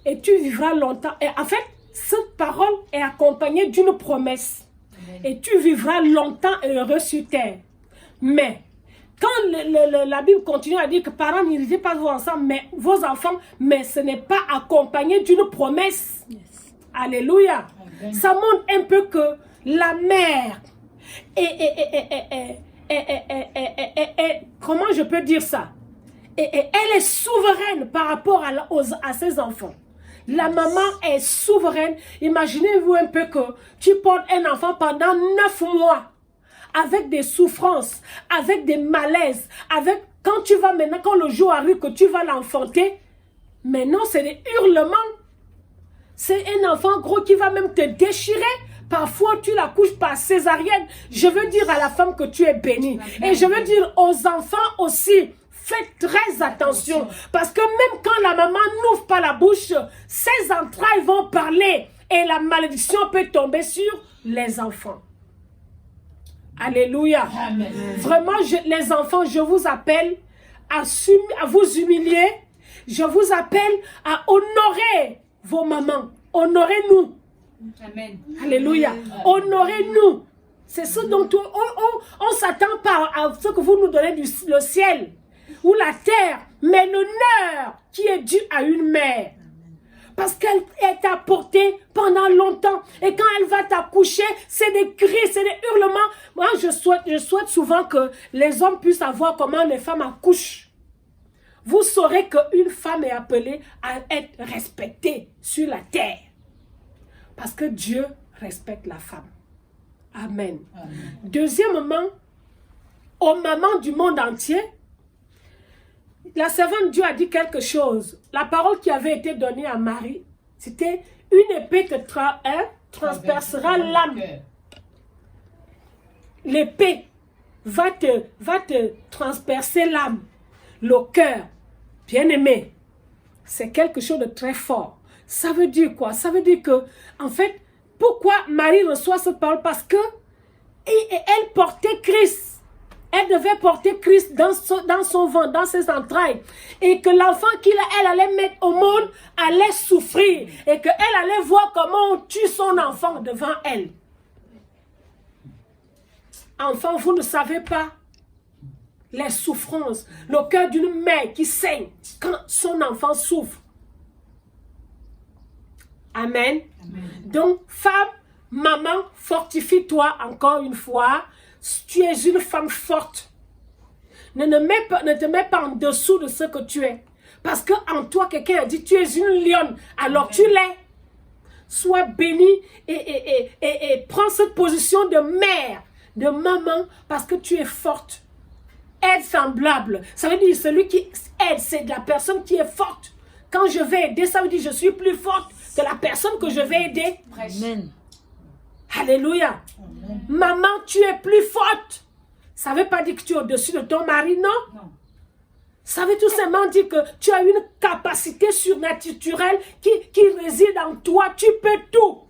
et tu vivras longtemps. Et en fait, cette parole est accompagnée d'une promesse. Amen. Et tu vivras longtemps et heureux sur terre. Mais, quand la Bible continue à dire que parents, n'irritez pas vos enfants, mais ce n'est pas accompagné d'une promesse. Yes. Alléluia. Amen. Ça montre un peu que la mère comment je peux dire ça? Elle est souveraine par rapport à ses enfants. La maman est souveraine. Imaginez-vous un peu que tu portes un enfant pendant 9 mois avec des souffrances, avec des malaises, quand tu vas maintenant, quand le jour arrive que tu vas l'enfanter, maintenant c'est des hurlements. C'est un enfant gros qui va même te déchirer. Parfois, tu la couches par césarienne. Je veux dire à la femme que tu es bénie. Amen. Et je veux dire aux enfants aussi, faites très attention. Parce que même quand la maman n'ouvre pas la bouche, ses entrailles vont parler. Et la malédiction peut tomber sur les enfants. Alléluia. Amen. Vraiment, les enfants, je vous appelle à vous humilier. Je vous appelle à honorer vos mamans. Honorez-nous. Amen. Alléluia. Honorez-nous. C'est ce dont on ne s'attend pas à ce que vous nous donnez le ciel ou la terre, mais l'honneur qui est dû à une mère. Parce qu'elle t'a porté pendant longtemps. Et quand elle va t'accoucher, c'est des cris, c'est des hurlements. Moi, je souhaite souvent que les hommes puissent savoir comment les femmes accouchent. Vous saurez qu'une femme est appelée à être respectée sur la terre. Parce que Dieu respecte la femme. Amen. Amen. Deuxièmement, aux mamans du monde entier, la servante de Dieu a dit quelque chose. La parole qui avait été donnée à Marie, c'était une épée te transpercera l'âme. L'épée va te transpercer l'âme, le cœur. Bien-aimé, c'est quelque chose de très fort. Ça veut dire quoi? Ça veut dire que, en fait, pourquoi Marie reçoit cette parole? Parce que elle portait Christ. Elle devait porter Christ dans son ventre, dans ses entrailles. Et que l'enfant qu'elle allait mettre au monde allait souffrir. Et qu'elle allait voir comment on tue son enfant devant elle. Enfant, vous ne savez pas les souffrances, le cœur d'une mère qui saigne quand son enfant souffre. Amen. Amen. Donc, femme, maman, fortifie-toi encore une fois. Tu es une femme forte. Ne te mets pas en dessous de ce que tu es. Parce qu'en toi, quelqu'un a dit, tu es une lionne. Alors tu l'es. Sois béni et prends cette position de mère, de maman, parce que tu es forte. Aide semblable. Ça veut dire celui qui aide, c'est la personne qui est forte. Quand je vais aider, ça veut dire je suis plus forte que la personne que je vais aider. Amen. Alléluia. Amen. Maman, tu es plus forte. Ça ne veut pas dire que tu es au-dessus de ton mari, non? Non. Ça veut tout simplement dire que tu as une capacité surnaturelle qui réside en toi. Tu peux tout.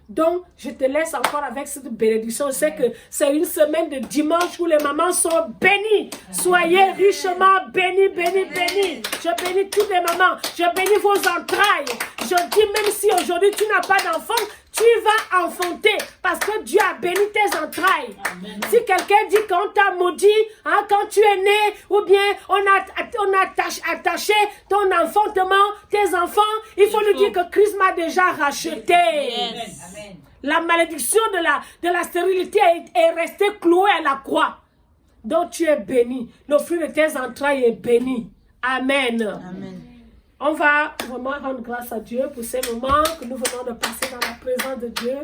Donc, je te laisse encore avec cette bénédiction. Je sais que c'est une semaine de dimanche où les mamans sont bénies. Soyez richement bénies, bénies, bénies. Je bénis toutes les mamans. Je bénis vos entrailles. Je dis, même si aujourd'hui tu n'as pas d'enfant, tu vas enfanter parce que Dieu a béni tes entrailles. Amen. Si quelqu'un dit qu'on t'a maudit, hein, quand tu es né, ou bien on a attaché ton enfantement, tes enfants, il faut lui dire que Christ m'a déjà racheté. Yes. Amen. La malédiction de la stérilité est restée clouée à la croix. Donc tu es béni. Le fruit de tes entrailles est béni. Amen. Amen. On va vraiment rendre grâce à Dieu pour ces moments que nous venons de passer dans la présence de Dieu.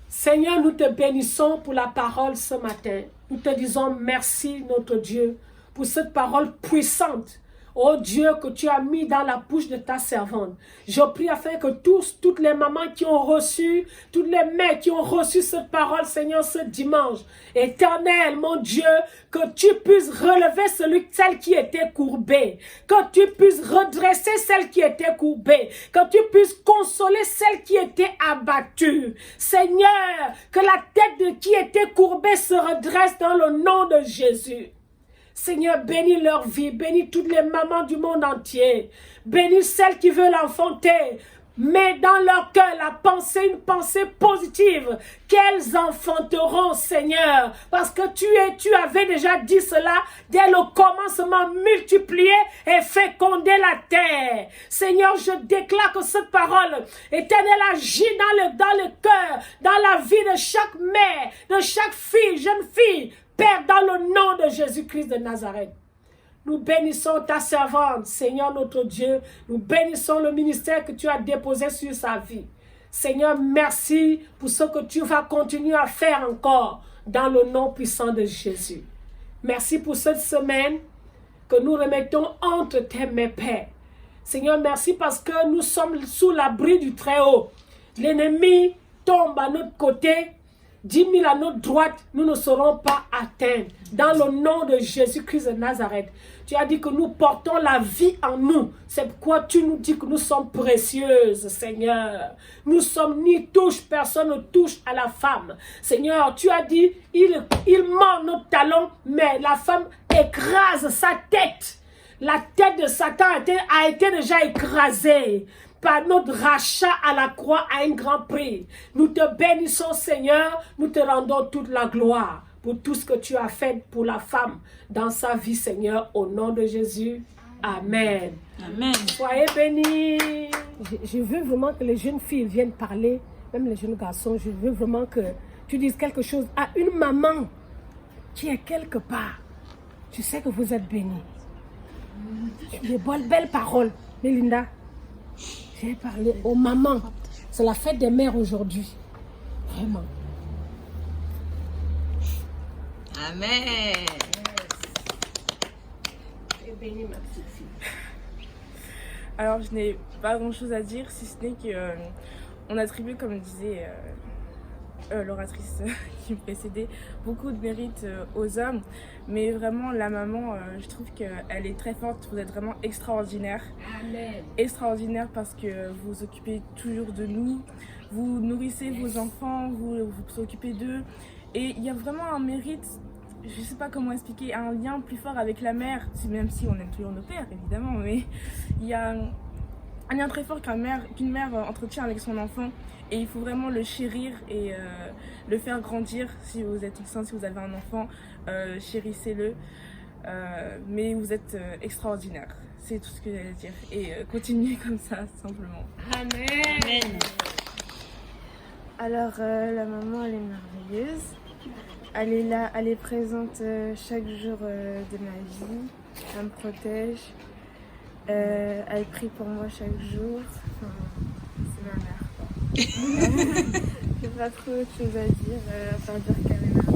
Seigneur, nous te bénissons pour la parole ce matin. Nous te disons merci, notre Dieu, pour cette parole puissante. Oh Dieu, que tu as mis dans la bouche de ta servante. Je prie afin que toutes les mamans qui ont reçu, toutes les mères qui ont reçu cette parole, Seigneur, ce dimanche, Éternel, mon Dieu, que tu puisses relever celle qui était courbée, que tu puisses redresser celle qui était courbée, que tu puisses consoler celle qui était abattue. Seigneur, que la tête de qui était courbée se redresse dans le nom de Jésus. Seigneur, bénis leur vie, bénis toutes les mamans du monde entier, bénis celles qui veulent enfanter, mets dans leur cœur une pensée positive, qu'elles enfanteront, Seigneur, parce que tu avais déjà dit cela dès le commencement, multiplier et féconder la terre. Seigneur, je déclare que cette parole, Éternel, agit dans le cœur, dans la vie de chaque mère, de chaque fille, jeune fille, Père, dans le nom de Jésus-Christ de Nazareth, nous bénissons ta servante, Seigneur notre Dieu. Nous bénissons le ministère que tu as déposé sur sa vie. Seigneur, merci pour ce que tu vas continuer à faire encore dans le nom puissant de Jésus. Merci pour cette semaine que nous remettons entre tes mains, Père. Seigneur, merci parce que nous sommes sous l'abri du Très-Haut. L'ennemi tombe à notre côté. 10 000 à notre droite, nous ne serons pas atteints. Dans le nom de Jésus-Christ de Nazareth. Tu as dit que nous portons la vie en nous. C'est pourquoi tu nous dis que nous sommes précieuses, Seigneur. Nous sommes ni touche, personne ne touche à la femme. Seigneur, tu as dit, il mord nos talons, mais la femme écrase sa tête. La tête de Satan a été déjà écrasée par notre rachat à la croix à un grand prix. Nous te bénissons, Seigneur. Nous te rendons toute la gloire pour tout ce que tu as fait pour la femme dans sa vie, Seigneur, au nom de Jésus. Amen. Amen. Soyez bénis. Je veux vraiment que les jeunes filles viennent parler, même les jeunes garçons. Je veux vraiment que tu dises quelque chose à une maman qui est quelque part. Tu sais que vous êtes bénis. Des belles paroles. Melinda, j'ai parlé aux mamans. C'est la fête des mères aujourd'hui. Vraiment. Amen. Bénis ma petite fille. Alors, je n'ai pas grand-chose à dire, si ce n'est qu'on attribue, comme disait l'oratrice qui me précédait, beaucoup de mérite aux hommes. Mais vraiment, la maman, je trouve qu'elle est très forte. Vous êtes vraiment extraordinaire. Amen. Extraordinaire parce que vous vous occupez toujours de nous. Vous nourrissez vos enfants, vous vous occupez d'eux. Et il y a vraiment un mérite, je ne sais pas comment expliquer, un lien plus fort avec la mère, même si on aime toujours nos pères, évidemment, mais il y a un lien très fort qu'une mère entretient avec son enfant. Et il faut vraiment le chérir et le faire grandir. Si vous êtes enceinte, si vous avez un enfant, chérissez-le. Mais vous êtes extraordinaire. C'est tout ce que j'allais dire. Et continuez comme ça, simplement. Amen. Amen. Alors, la maman, elle est merveilleuse. Elle est là, elle est présente chaque jour de ma vie. Elle me protège. Elle prie pour moi chaque jour. Enfin, c'est ma mère. J'ai pas trop autre chose à dire, à part dire qu'elle est merveilleuse.